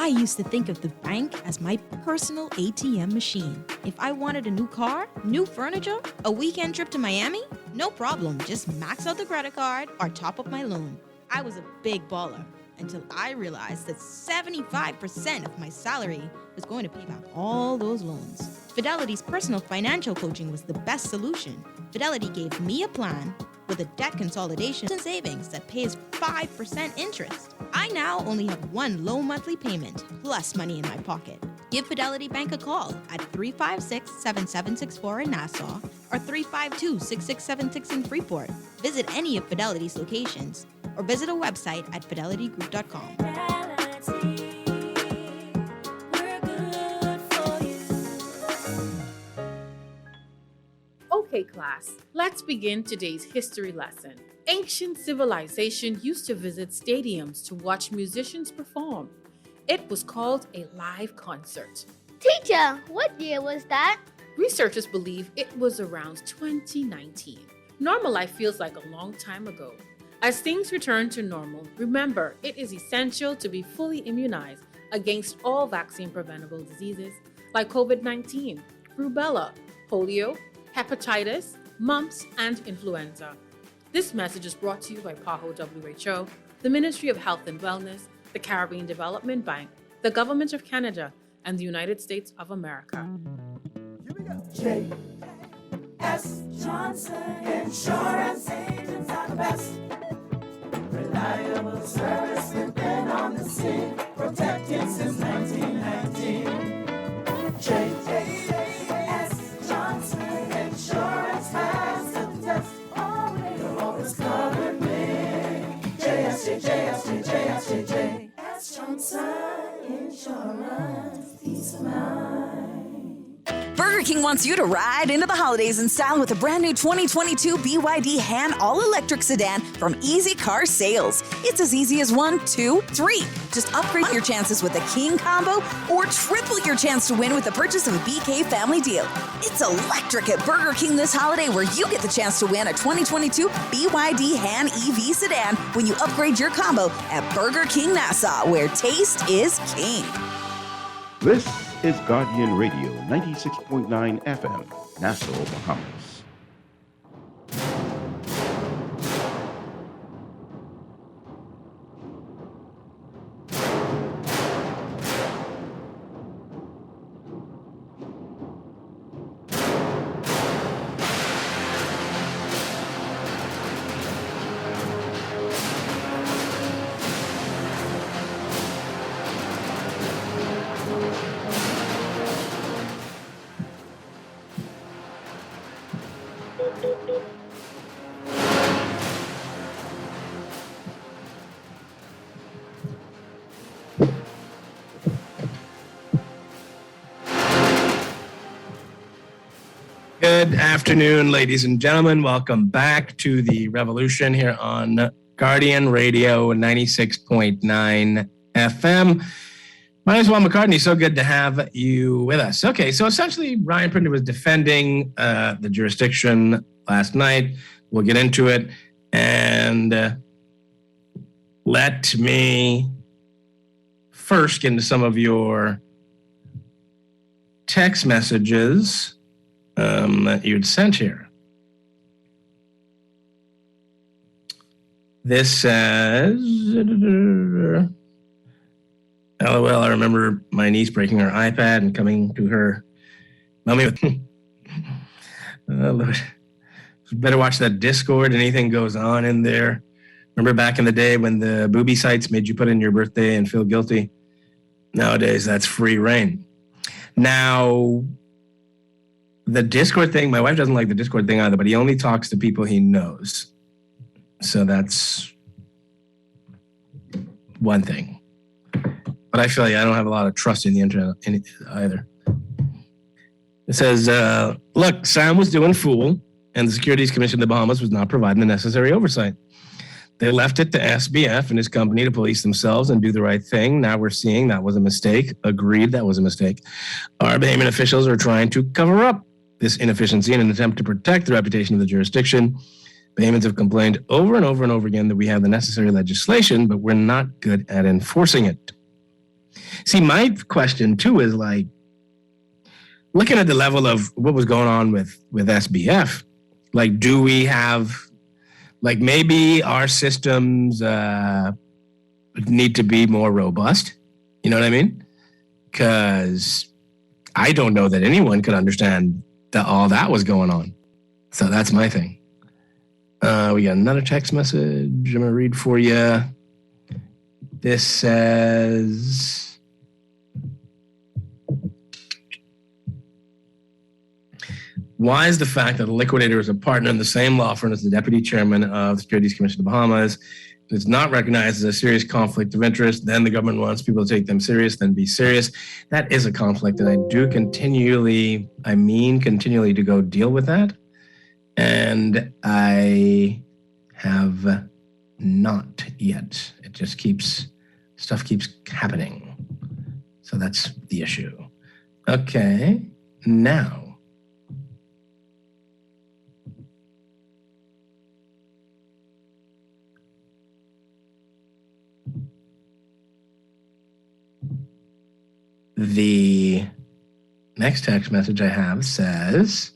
used to think of the bank as my personal ATM machine. If I wanted a new car, new furniture, a weekend trip to Miami, no problem, just max out the credit card or top up my loan. I was a big baller until I realized that 75% of my salary was going to pay back all those loans. Fidelity's personal financial coaching was the best solution. Fidelity gave me a plan with a debt consolidation and savings that pays 5% interest. I now only have one low monthly payment, plus money in my pocket. Give Fidelity Bank a call at 356-7764 in Nassau or 352-6676 in Freeport. Visit any of Fidelity's locations or visit a website at fidelitygroup.com. Okay, class, let's begin today's history lesson. Ancient civilization used to visit stadiums to watch musicians perform. It was called a live concert. Teacher, what year was that? Researchers believe it was around 2019. Normal life feels like a long time ago. As things return to normal, remember it is essential to be fully immunized against all vaccine-preventable diseases like COVID-19, rubella, polio, hepatitis, mumps, and influenza. This message is brought to you by PAHO WHO, the Ministry of Health and Wellness, the Caribbean Development Bank, the Government of Canada, and the United States of America. J.S. Johnson Insurance Agents are the best. Reliable service, we've been on the scene, protecting since 1919. J.S. Johnson Insurance has the test. You're always covered with J.S. Johnson Insurance, peace of mind. Burger King wants you to ride into the holidays in style with a brand new 2022 BYD Han all-electric sedan from Easy Car Sales. It's as easy as 1, 2, 3. Just upgrade your chances with a King combo or triple your chance to win with the purchase of a BK family deal. It's electric at Burger King this holiday, where you get the chance to win a 2022 BYD Han EV sedan when you upgrade your combo at Burger King Nassau, where taste is king. This is Guardian Radio 96.9 FM, Nassau, Bahamas. Good afternoon, ladies and gentlemen. Welcome back to the Revolution here on Guardian Radio 96.9 FM. My name is Juan McCartney. So good to have you with us. Okay, so essentially, Ryan Printer was defending the jurisdiction last night. We'll get into it. And let me first get into some of your text messages that you'd sent here. This says, LOL, I remember my niece breaking her iPad and coming to her mommy with, oh, Lord. Better watch that Discord. Anything goes on in there. Remember back in the day when the booby sites made you put in your birthday and feel guilty? Nowadays, that's free reign. Now, the Discord thing, my wife doesn't like the Discord thing either, but he only talks to people he knows. So that's one thing. But I feel like I don't have a lot of trust in the internet either. It says, look, Sam was doing fool, and the Securities Commission of the Bahamas was not providing the necessary oversight. They left it to SBF and his company to police themselves and do the right thing. Now we're seeing that was a mistake. Agreed, that was a mistake. Our Bahamian officials are trying to cover up this inefficiency in an attempt to protect the reputation of the jurisdiction. Bahamians have complained over and over and over again that we have the necessary legislation, but we're not good at enforcing it. See, my question too is like, looking at the level of what was going on with SBF, like, do we have, like, maybe our systems need to be more robust? You know what I mean? Because I don't know that anyone could understand that all that was going on. So that's my thing. We got another text message. I'm going to read for you. This says, why is the fact that the liquidator is a partner in the same law firm as the deputy chairman of the Securities Commission of the Bahamas it's not recognized as a serious conflict of interest, then the government wants people to take them serious, then be serious. That is a conflict, and I do continually to go deal with that. And I have not yet. It just stuff keeps happening. So that's the issue. Okay, now. The next text message I have says,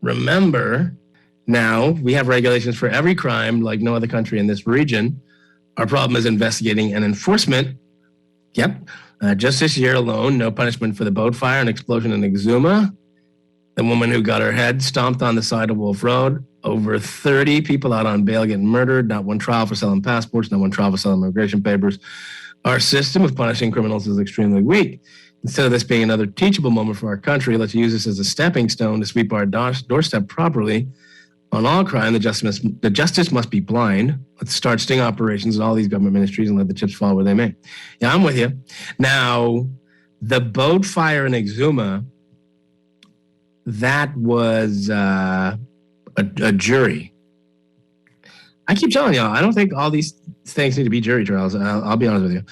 remember, now we have regulations for every crime like no other country in this region. Our problem is investigating and enforcement. Yep. Just this year alone, no punishment for the boat fire and explosion in Exuma. The woman who got her head stomped on the side of Wolf Road. Over 30 people out on bail getting murdered. Not one trial for selling passports. Not one trial for selling immigration papers. Our system of punishing criminals is extremely weak. Instead of this being another teachable moment for our country, let's use this as a stepping stone to sweep our doorstep properly. On all crime, the justice must be blind. Let's start sting operations at all these government ministries and let the chips fall where they may. Yeah, I'm with you. Now, the boat fire in Exuma, that was a jury. I keep telling y'all, I don't think all these things need to be jury trials. I'll be honest with you.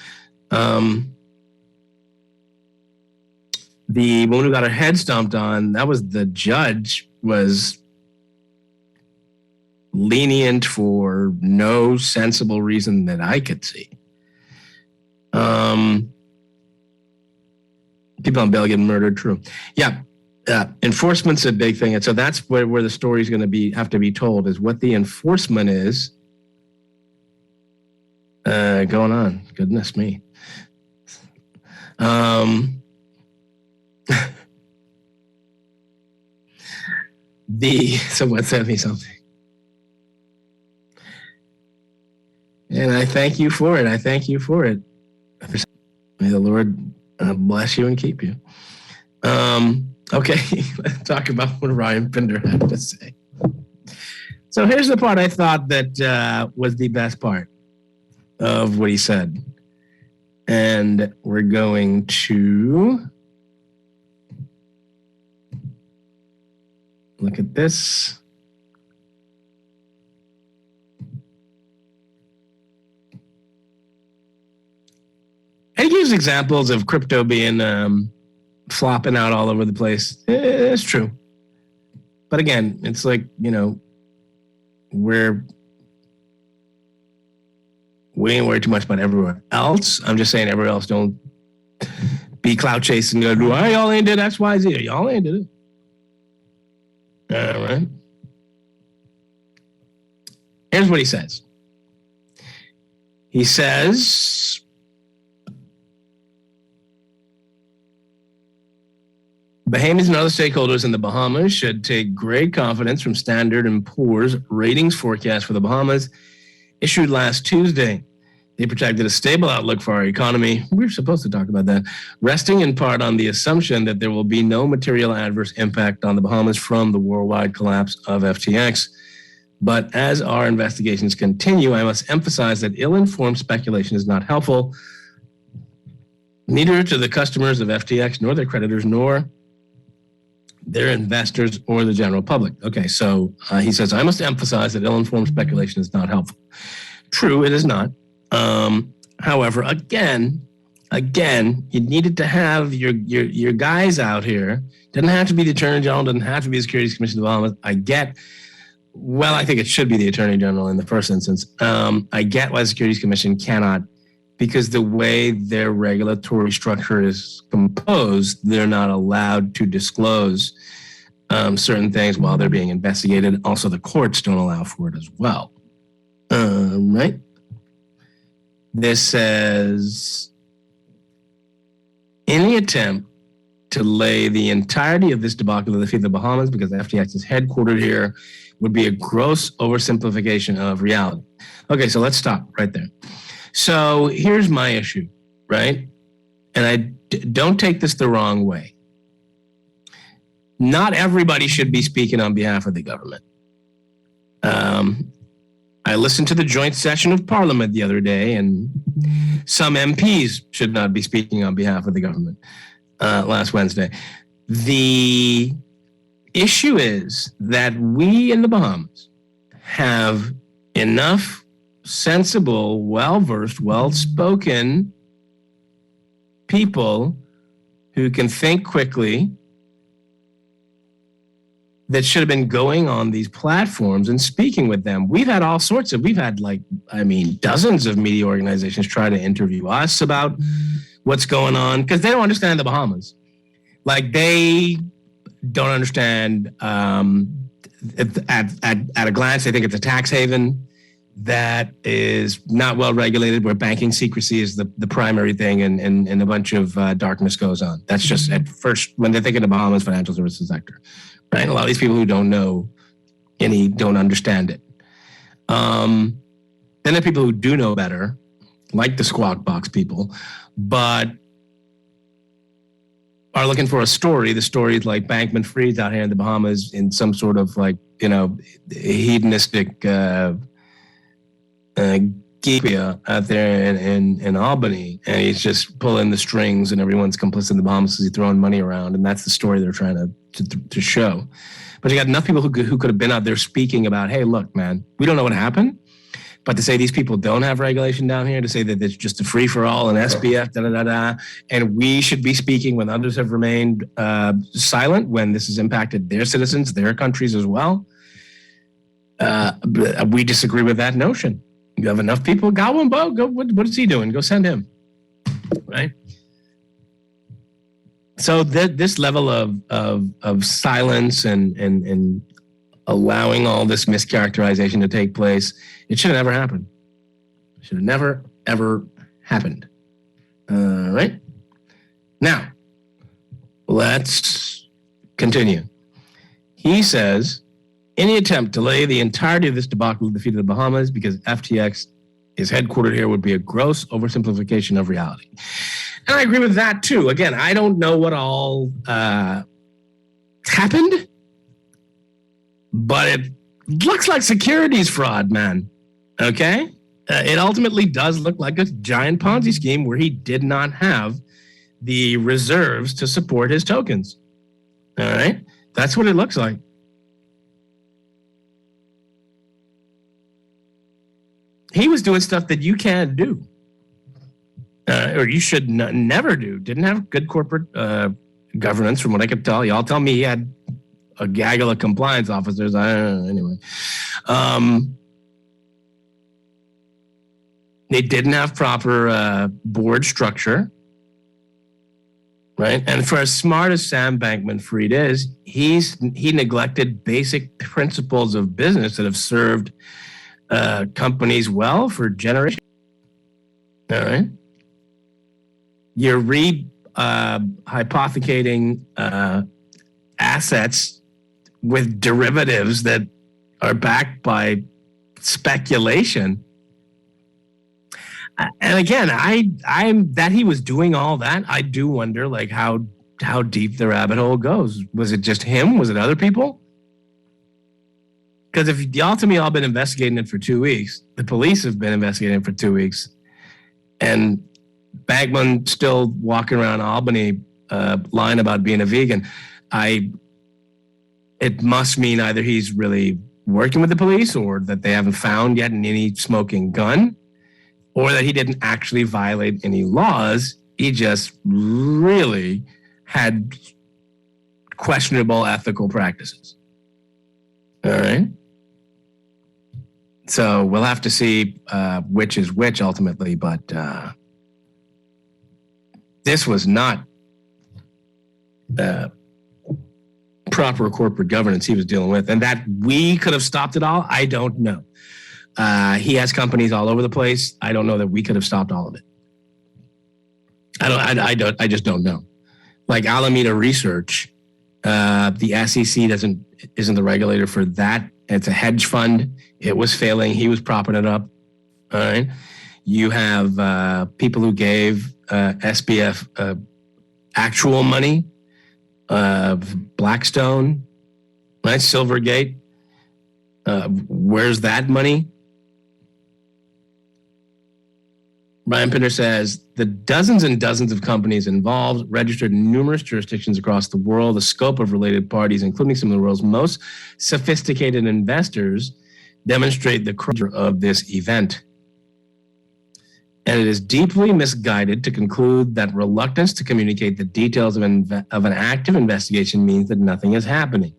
The woman who got her head stomped on, that was the judge was lenient for no sensible reason that I could see. People on bail getting murdered, true. Yeah. Enforcement's a big thing. And so that's where the story's going to have to be told, is what the enforcement is going on. Goodness me. Someone sent me something. And I thank you for it. May the Lord bless you and keep you. Okay, let's talk about what Ryan Pinder had to say. So here's the part I thought that was the best part of what he said. And we're going to look at this. And he gives examples of crypto being flopping out all over the place. It's true. But again, it's like, we ain't worried too much about everywhere else. I'm just saying everywhere else don't be cloud chasing. Why y'all ain't did X, Y, Z? Y'all ain't did it. All right. Here's what he says. He says, Bahamians and other stakeholders in the Bahamas should take great confidence from Standard & Poor's ratings forecast for the Bahamas issued last Tuesday. They projected a stable outlook for our economy. We're supposed to talk about that, resting in part on the assumption that there will be no material adverse impact on the Bahamas from the worldwide collapse of FTX. But as our investigations continue, I must emphasize that ill-informed speculation is not helpful, neither to the customers of FTX, nor their creditors, nor their investors, or the general public. Okay, so he says, I must emphasize that ill-informed speculation is not helpful. True, it is not. However, again, again, you needed to have your guys out here. Doesn't have to be the Attorney General, doesn't have to be the Securities Commission of the Bahamas. I think it should be the Attorney General in the first instance. I get why the Securities Commission cannot, because the way their regulatory structure is composed, they're not allowed to disclose certain things while they're being investigated. Also, the courts don't allow for it as well. Right? This says, any attempt to lay the entirety of this debacle at the feet of the Bahamas because FTX is headquartered here would be a gross oversimplification of reality. Okay, so let's stop right there. So here's my issue, right? And don't take this the wrong way. Not everybody should be speaking on behalf of the government. I listened to the joint session of Parliament the other day, and some MPs should not be speaking on behalf of the government last Wednesday. The issue is that we in the Bahamas have enough sensible, well-versed, well-spoken people who can think quickly that should have been going on these platforms and speaking with them. We've had dozens of media organizations try to interview us about what's going on because they don't understand the Bahamas. Like, they don't understand at a glance. They think it's a tax haven that is not well regulated, where banking secrecy is the primary thing, and a bunch of darkness goes on. That's just at first when they think of the Bahamas financial services sector. Right? A lot of these people who don't understand it. Then there are people who do know better, like the Squawk Box people, but are looking for a story. The stories like Bankman-Fried's out here in the Bahamas in some sort of hedonistic geekia out there in Albany, and he's just pulling the strings, and everyone's complicit in the Bahamas because he's throwing money around, and that's the story they're trying to show. But you got enough people who could have been out there speaking about, hey, look, man, we don't know what happened, but to say these people don't have regulation down here, to say that it's just a free-for-all and SBF, and we should be speaking when others have remained silent when this has impacted their citizens, their countries as well. We disagree with that notion. You have enough people. Galwambo, go. What is he doing? Go send him. Right. So this level of silence and allowing all this mischaracterization to take place, it should have never happened. It should have never ever happened. Right. Now, let's continue. He says, any attempt to lay the entirety of this debacle at the feet of the Bahamas because FTX is headquartered here would be a gross oversimplification of reality. And I agree with that too. Again, I don't know what all happened, but it looks like securities fraud, man. Okay? It ultimately does look like a giant Ponzi scheme where he did not have the reserves to support his tokens. All right? That's what it looks like. He was doing stuff that you can't do, or you should never do. Didn't have good corporate governance, from what I could tell. Y'all tell me he had a gaggle of compliance officers. I don't know. Anyway, they didn't have proper board structure, right? And for as smart as Sam Bankman-Fried is, he neglected basic principles of business that have served companies well for generations. All right. You're hypothecating assets with derivatives that are backed by speculation. And again, I'm that he was doing all that. I do wonder, like, how deep the rabbit hole goes. Was it just him? Was it other people? Because if y'all to me all been investigating it for 2 weeks, the police have been investigating it for 2 weeks, and Bagman still walking around Albany lying about being a vegan, it must mean either he's really working with the police, or that they haven't found yet any smoking gun, or that he didn't actually violate any laws, He just really had questionable ethical practices. All right. So we'll have to see which is which ultimately, but this was not proper corporate governance he was dealing with. And that we could have stopped it all, I don't know. He has companies all over the place. I don't know that we could have stopped all of it. I just don't know. Like Alameda Research, the SEC isn't the regulator for that. It's a hedge fund. It was failing. He was propping it up. All right. You have people who gave SBF actual money, Blackstone, right? Silvergate. Where's that money? Brian Pinder says, the dozens and dozens of companies involved, registered in numerous jurisdictions across the world, the scope of related parties, including some of the world's most sophisticated investors, demonstrate the crux of this event. And it is deeply misguided to conclude that reluctance to communicate the details of an active investigation means that nothing is happening.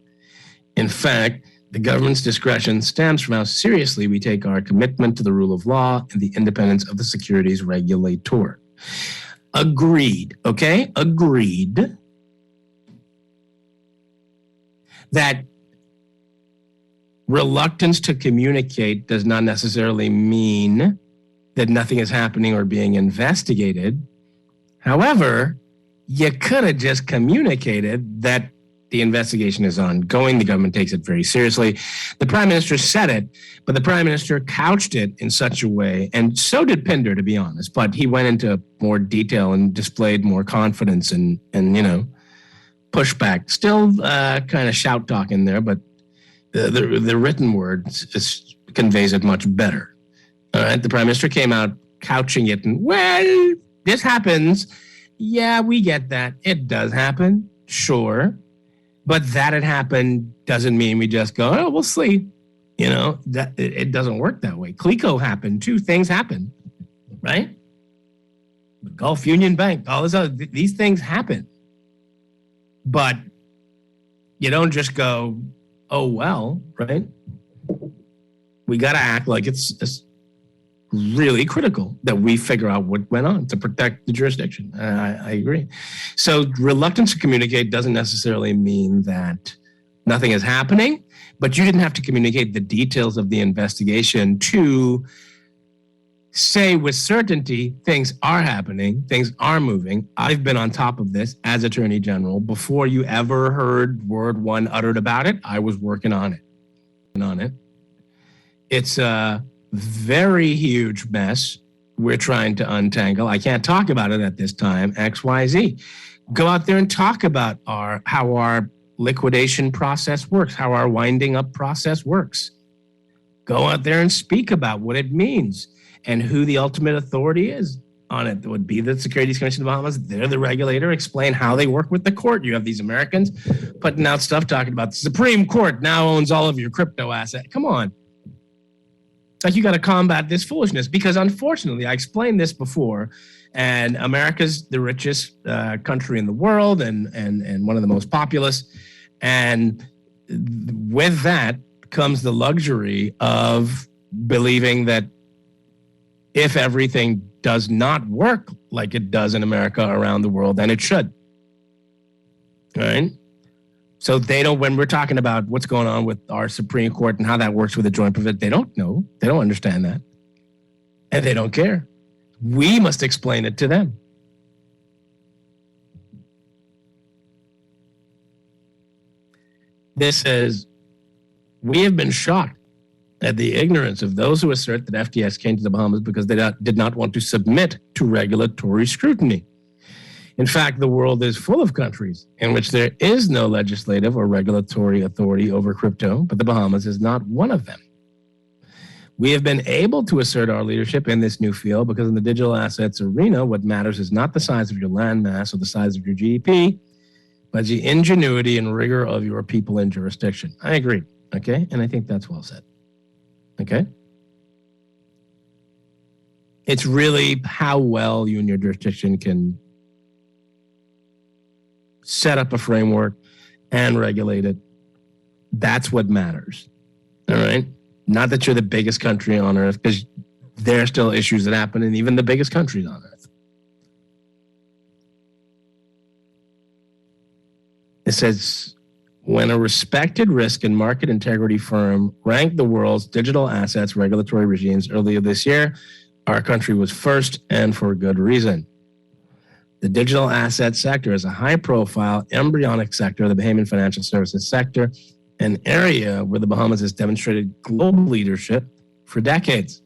In fact, the government's discretion stems from how seriously we take our commitment to the rule of law and the independence of the securities regulator. Agreed, okay? Agreed that reluctance to communicate does not necessarily mean that nothing is happening or being investigated. However, you could have just communicated that the investigation is ongoing. The government takes it very seriously. The prime minister said it, but the prime minister couched it in such a way, and so did Pinder, to be honest, but he went into more detail and displayed more confidence and pushback. Still kind of shout talk in there, but the written word conveys it much better. All right, the prime minister came out couching it, and, well, this happens. Yeah, we get that. It does happen, sure. But that it happened doesn't mean we just go, oh, we'll see. That it doesn't work that way. Clico happened too. Things happen, right? The Gulf Union Bank, all this other, these things happen. But you don't just go, oh, well, right? We got to act like it's really critical that we figure out what went on to protect the jurisdiction. I agree. So reluctance to communicate doesn't necessarily mean that nothing is happening, but you didn't have to communicate the details of the investigation to say with certainty things are happening, things are moving. I've been on top of this as Attorney General. Before you ever heard word one uttered about it, I was working on it. It's a very huge mess we're trying to untangle. I can't talk about it at this time, XYZ. Go out there and talk about how our liquidation process works, how our winding up process works. Go out there and speak about what it means and who the ultimate authority is on it. It would be the Securities Commission of the Bahamas. They're the regulator. Explain how they work with the court. You have these Americans putting out stuff talking about the Supreme Court now owns all of your crypto assets. Come on. Like, you got to combat this foolishness, because unfortunately, I explained this before, and America's the richest country in the world and one of the most populous. And with that comes the luxury of believing that if everything does not work like it does in America around the world, then it should. All right? So they don't, when we're talking about what's going on with our Supreme Court and how that works with the joint provision, they don't know. They don't understand that. And they don't care. We must explain it to them. This says, we have been shocked at the ignorance of those who assert that FTX came to the Bahamas because they did not want to submit to regulatory scrutiny. In fact, the world is full of countries in which there is no legislative or regulatory authority over crypto, but the Bahamas is not one of them. We have been able to assert our leadership in this new field because in the digital assets arena, what matters is not the size of your land mass or the size of your GDP, but the ingenuity and rigor of your people and jurisdiction. I agree, okay? And I think that's well said, okay? It's really how well you and your jurisdiction can set up a framework, and regulate it. That's what matters. All right? Not that you're the biggest country on earth, because there are still issues that happen in even the biggest countries on earth. It says, when a respected risk and market integrity firm ranked the world's digital assets regulatory regimes earlier this year, our country was first, and for good reason. The digital asset sector is a high-profile, embryonic sector of the Bahamian financial services sector, an area where the Bahamas has demonstrated global leadership for decades.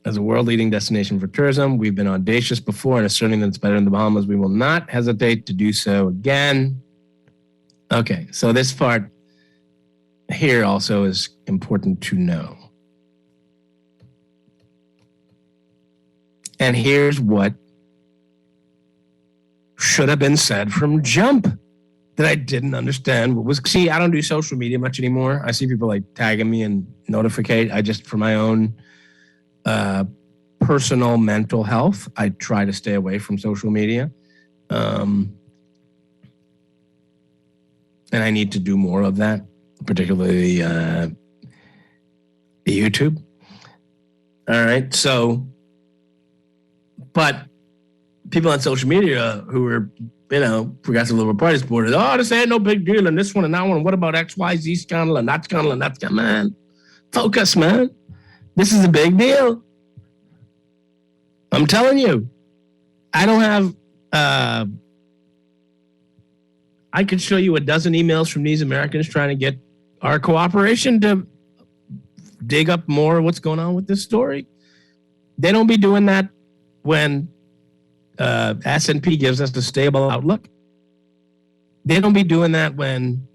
As a world-leading destination for tourism, we've been audacious before in asserting that it's better in the Bahamas. We will not hesitate to do so again. Okay, so this part here also is important to know. And here's what should have been said from jump that I didn't understand what was. See, I don't do social media much anymore. I see people like tagging me and notificate. I just, for my own personal mental health, I try to stay away from social media. And I need to do more of that, particularly YouTube. All right. So, but people on social media who are, progressive liberal party supporters, this ain't no big deal, and this one and that one. What about XYZ scandal and that scandal and that scandal? Man, focus, man. This is a big deal. I'm telling you. I don't have... I could show you a dozen emails from these Americans trying to get our cooperation to dig up more of what's going on with this story. They don't be doing that when S&P gives us a stable outlook. They don't be doing that when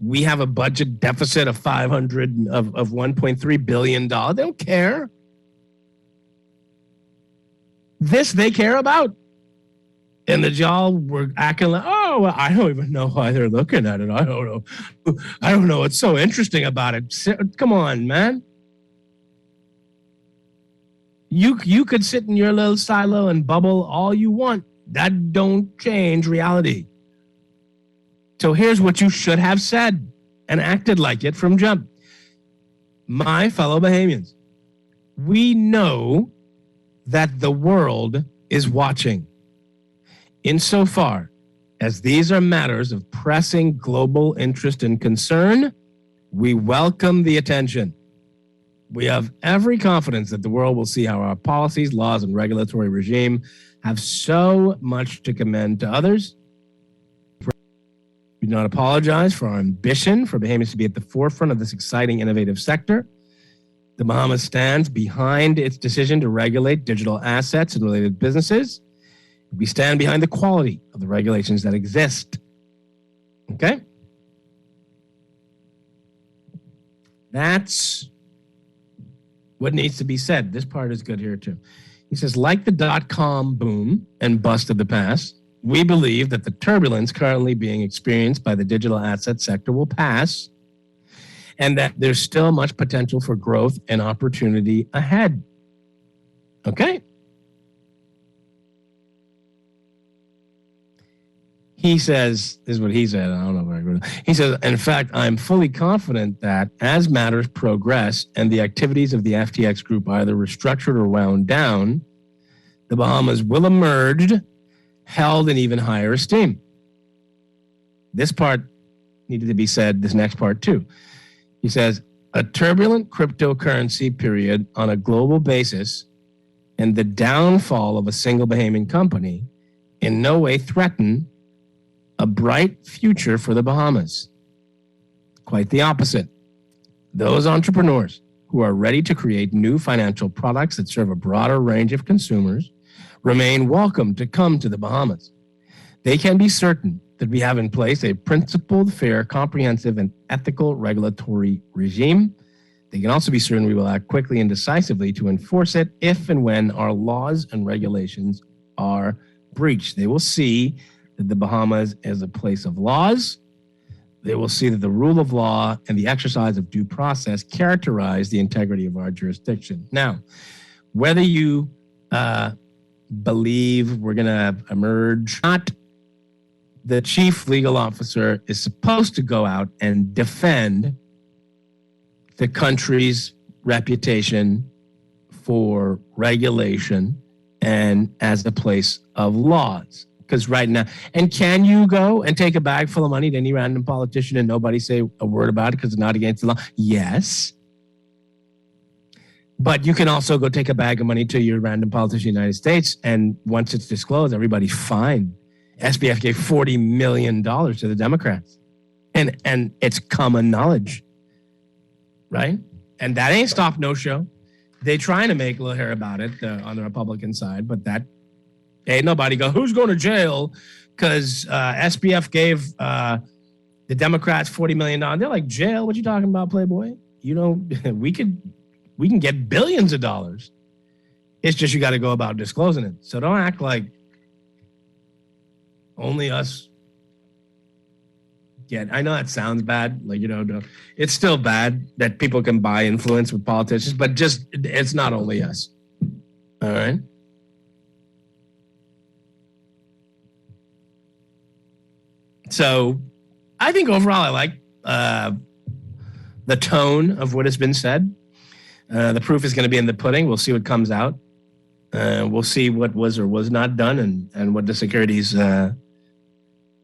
we have a budget deficit of $1.3 billion. They don't care. This they care about. And the y'all were acting like, I don't even know why they're looking at it. I don't know what's so interesting about it. Come on, man. You could sit in your little silo and bubble all you want. That don't change reality. So here's what you should have said and acted like it from jump. My fellow Bahamians, we know that the world is watching. Insofar as these are matters of pressing global interest and concern, we welcome the attention. We have every confidence that the world will see how our policies, laws, and regulatory regime have so much to commend to others. We do not apologize for our ambition for Bahamians to be at the forefront of this exciting, innovative sector. The Bahamas stands behind its decision to regulate digital assets and related businesses. We stand behind the quality of the regulations that exist. Okay? That's what needs to be said. This part is good here too. He says, like the dot-com boom and bust of the past, we believe that the turbulence currently being experienced by the digital asset sector will pass, and that there's still much potential for growth and opportunity ahead. Okay? He says, this is what he said. I don't know where I go. He says, in fact, I'm fully confident that as matters progress and the activities of the FTX group either restructured or wound down, the Bahamas will emerge held in even higher esteem. This part needed to be said, this next part too. He says, a turbulent cryptocurrency period on a global basis and the downfall of a single Bahamian company in no way threaten a bright future for the Bahamas. Quite the opposite. Those entrepreneurs who are ready to create new financial products that serve a broader range of consumers remain welcome to come to the Bahamas. They can be certain that we have in place a principled, fair, comprehensive, and ethical regulatory regime. They can also be certain we will act quickly and decisively to enforce it if and when our laws and regulations are breached. They will see that the Bahamas is a place of laws. They will see that the rule of law and the exercise of due process characterize the integrity of our jurisdiction. Now, whether you believe we're going to emerge not the chief legal officer is supposed to go out and defend the country's reputation for regulation and as a place of laws. Because right now, and can you go and take a bag full of money to any random politician and nobody say a word about it because it's not against the law? Yes. But you can also go take a bag of money to your random politician in the United States, and once it's disclosed, everybody's fine. SBF gave $40 million to the Democrats. And it's common knowledge, right? And that ain't stop, no show. They trying to make a little hair about it on the Republican side, but that ain't nobody go, who's going to jail? Because SBF gave the Democrats $40 million. They're like, jail? What you talking about, Playboy? You know, we can get billions of dollars. It's just you got to go about disclosing it. So don't act like only us get. I know that sounds bad. Like, you know, it's still bad that people can buy influence with politicians, but just it's not only us. All right. So I think overall I like the tone of what has been said. The proof is going to be in the pudding. We'll see what comes out. We'll see what was or was not done and what the Securities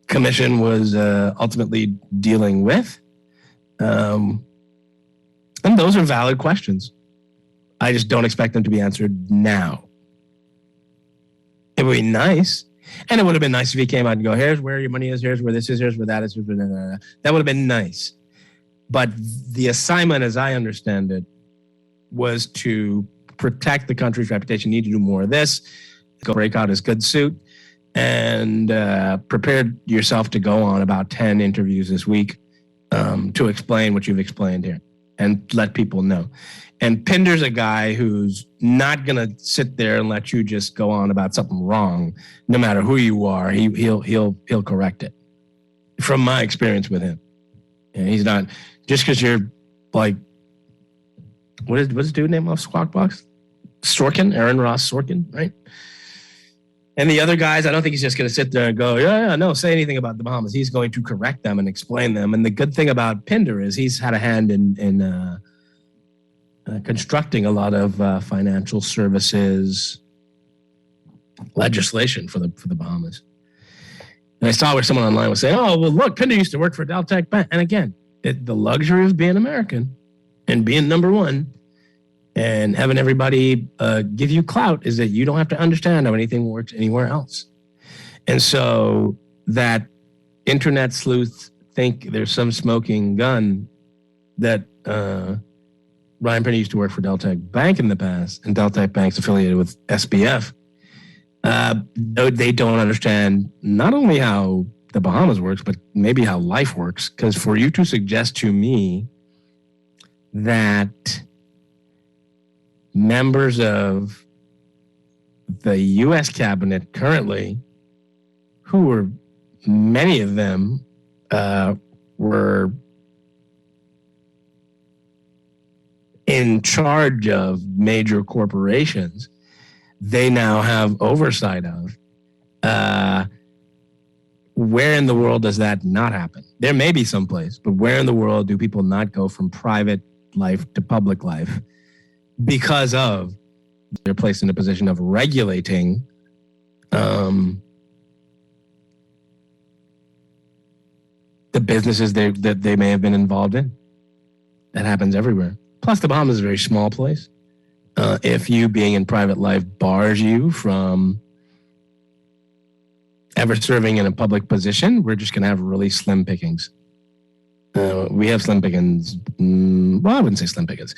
Commission was ultimately dealing with. And those are valid questions. I just don't expect them to be answered now. It would be nice. And it would have been nice if he came out and go, here's where your money is, here's where this is, here's where that is. That would have been nice. But the assignment, as I understand it, was to protect the country's reputation. You need to do more of this. Go break out his good suit and prepare yourself to go on about 10 interviews this week to explain what you've explained here and let people know. And Pinder's a guy who's not going to sit there and let you just go on about something wrong. No matter who you are, he'll correct it. From my experience with him, and he's not just because you're like, what's the dude name off Squawk Box? Sorkin, Aaron Ross Sorkin, right? And the other guys, I don't think he's just going to sit there and go, no, say anything about the Bahamas. He's going to correct them and explain them. And the good thing about Pinder is he's had a hand in constructing a lot of financial services legislation for the Bahamas. And I saw where someone online was saying, oh, well, look, Pinder used to work for Deltec Bank. And again, the luxury of being American and being number one and having everybody give you clout is that you don't have to understand how anything works anywhere else. And so that internet sleuths think there's some smoking gun that Ryan Pinder used to work for Deltec Bank in the past, and Deltec Bank's affiliated with SBF. They don't understand not only how the Bahamas works, but maybe how life works. Because for you to suggest to me that members of the U.S. cabinet currently, who were many of them were in charge of major corporations, they now have oversight of. Where in the world does that not happen? There may be someplace, but where in the world do people not go from private life to public life because of they're placed in a position of regulating the businesses that they may have been involved in? That happens everywhere. Plus, the Bahamas is a very small place. If you being in private life bars you from ever serving in a public position, we're just going to have really slim pickings. We have slim pickings. Well, I wouldn't say slim pickings.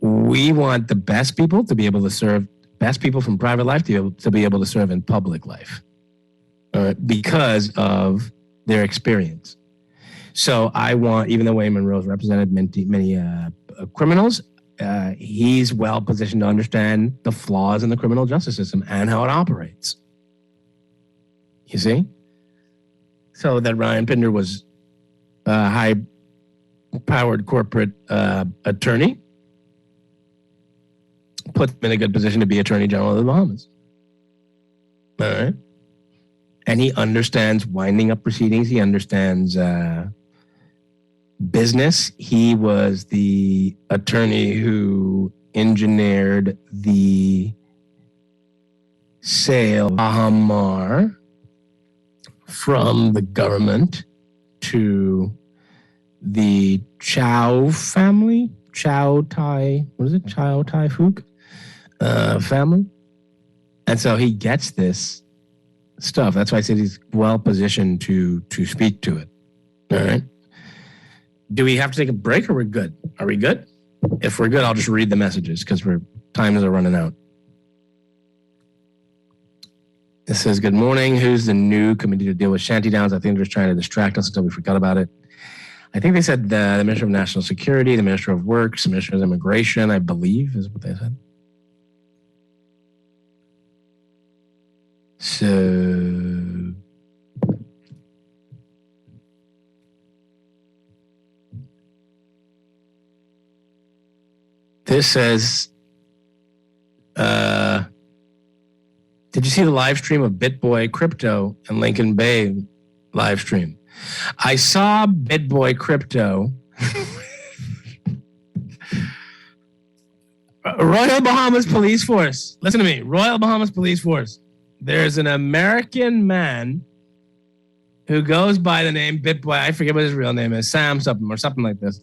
We want the best people to be able to serve, best people from private life to be able to serve in public life because of their experience. So I want, even though Wayne Monroe's represented many criminals, he's well positioned to understand the flaws in the criminal justice system and how it operates. You see? So that Ryan Pinder was a high-powered corporate attorney put him in a good position to be Attorney General of the Bahamas. All right? And he understands winding up proceedings. He understands business. He was the attorney who engineered the sale of Bahamar from the government to the Chow family, Chow Tai Fook family. And so he gets this stuff. That's why I said he's well positioned to speak to it. All right. Do we have to take a break or we're good? Are we good? If we're good, I'll just read the messages because time is running out. It says, good morning. Who's the new committee to deal with shanty downs? I think they're just trying to distract us until we forgot about it. I think they said the Minister of National Security, the Minister of Works, the Minister of Immigration, I believe is what they said. So this says, did you see the live stream of BitBoy Crypto and Lincoln Bay live stream? I saw BitBoy Crypto. Royal Bahamas Police Force. Listen to me. Royal Bahamas Police Force. There's an American man who goes by the name BitBoy. I forget what his real name is. Sam something or something like this.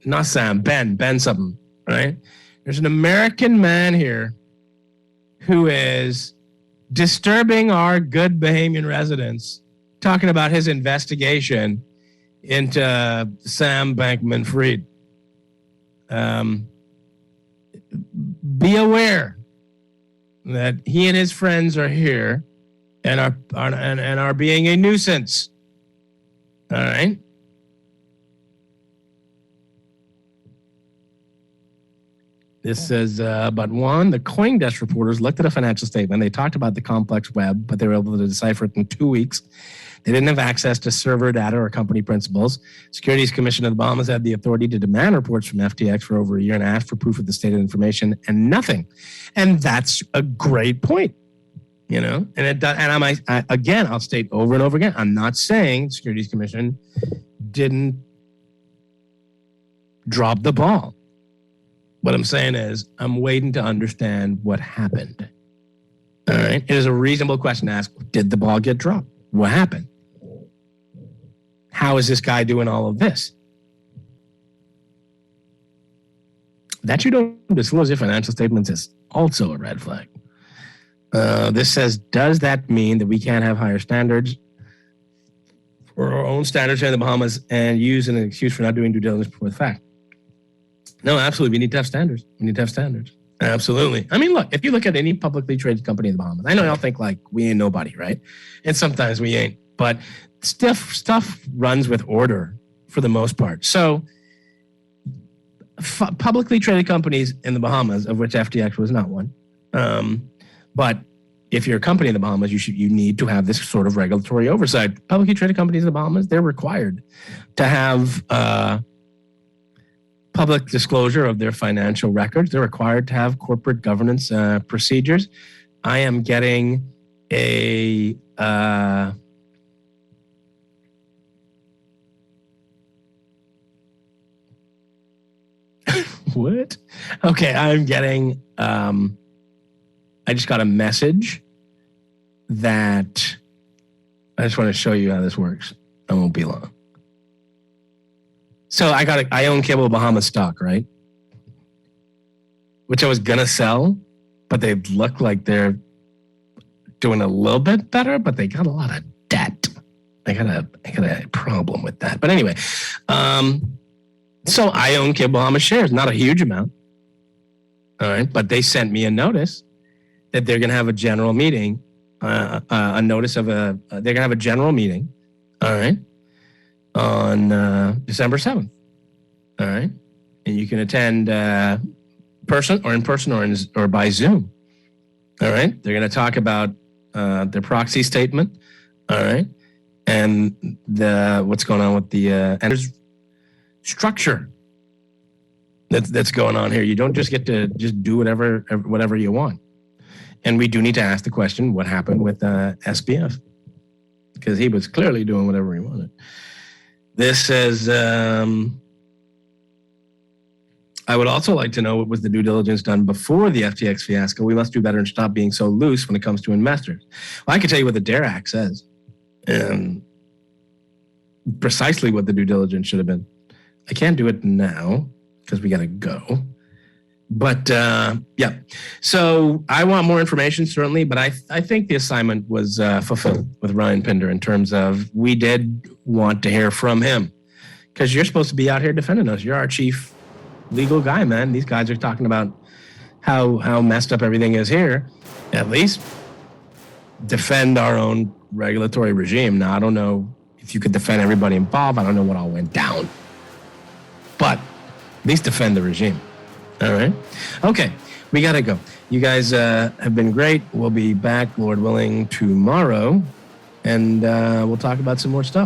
Not Sam. Ben something. Right? There's an American man here who is disturbing our good Bahamian residents, talking about his investigation into Sam Bankman-Fried. Be aware that he and his friends are here and are being a nuisance. All right. This says, but Juan, the CoinDesk reporters looked at a financial statement. They talked about the complex web, but they were able to decipher it in 2 weeks. They didn't have access to server data or company principals. Securities Commission of the Bahamas had the authority to demand reports from FTX for over a year and asked for proof of the state of information and nothing. And that's a great point, you know. And it does. And again, I'll state over and over again, I'm not saying the Securities Commission didn't drop the ball. What I'm saying is I'm waiting to understand what happened. All right. It is a reasonable question to ask. Did the ball get dropped? What happened? How is this guy doing all of this? That you don't disclose your financial statements is also a red flag. This says, does that mean that we can't have higher standards or our own standards here in the Bahamas and use an excuse for not doing due diligence before the fact? No, absolutely. We need to have standards. Absolutely. I mean, look, if you look at any publicly traded company in the Bahamas, I know y'all think like we ain't nobody, right? And sometimes we ain't, but stuff runs with order for the most part. So publicly traded companies in the Bahamas, of which FTX was not one. But if you're a company in the Bahamas, you need to have this sort of regulatory oversight. Publicly traded companies in the Bahamas, they're required to have public disclosure of their financial records. They're required to have corporate governance procedures. I am getting a what? Okay, I'm getting I just got a message that I just want to show you how this works. I won't be long. So I own Cable Bahamas stock, right? Which I was gonna sell, but they look like they're doing a little bit better, but they got a lot of debt. I got a problem with that. But anyway, so I own Cable Bahamas shares, not a huge amount. All right, but they sent me a notice that they're gonna have a general meeting, they're gonna have a general meeting, all right, on December 7th. All right. And you can attend in person or by Zoom. All right. They're going to talk about their proxy statement. All right. And what's going on with the structure that's going on here. You don't just get to just do whatever you want. And we do need to ask the question, what happened with SBF? because he was clearly doing whatever he wanted. This says, I would also like to know what was the due diligence done before the FTX fiasco. We must do better and stop being so loose when it comes to investors. Well, I can tell you what the DARE Act says. Precisely what the due diligence should have been. I can't do it now because we got to go. But yeah, so I want more information, certainly, but I think the assignment was fulfilled with Ryan Pinder in terms of we did want to hear from him because you're supposed to be out here defending us. You're our chief legal guy, man. These guys are talking about how messed up everything is here. At least defend our own regulatory regime. Now, I don't know if you could defend everybody involved. I don't know what all went down. But at least defend the regime. All right? Okay, we got to go. You guys have been great. We'll be back, Lord willing, tomorrow. And we'll talk about some more stuff.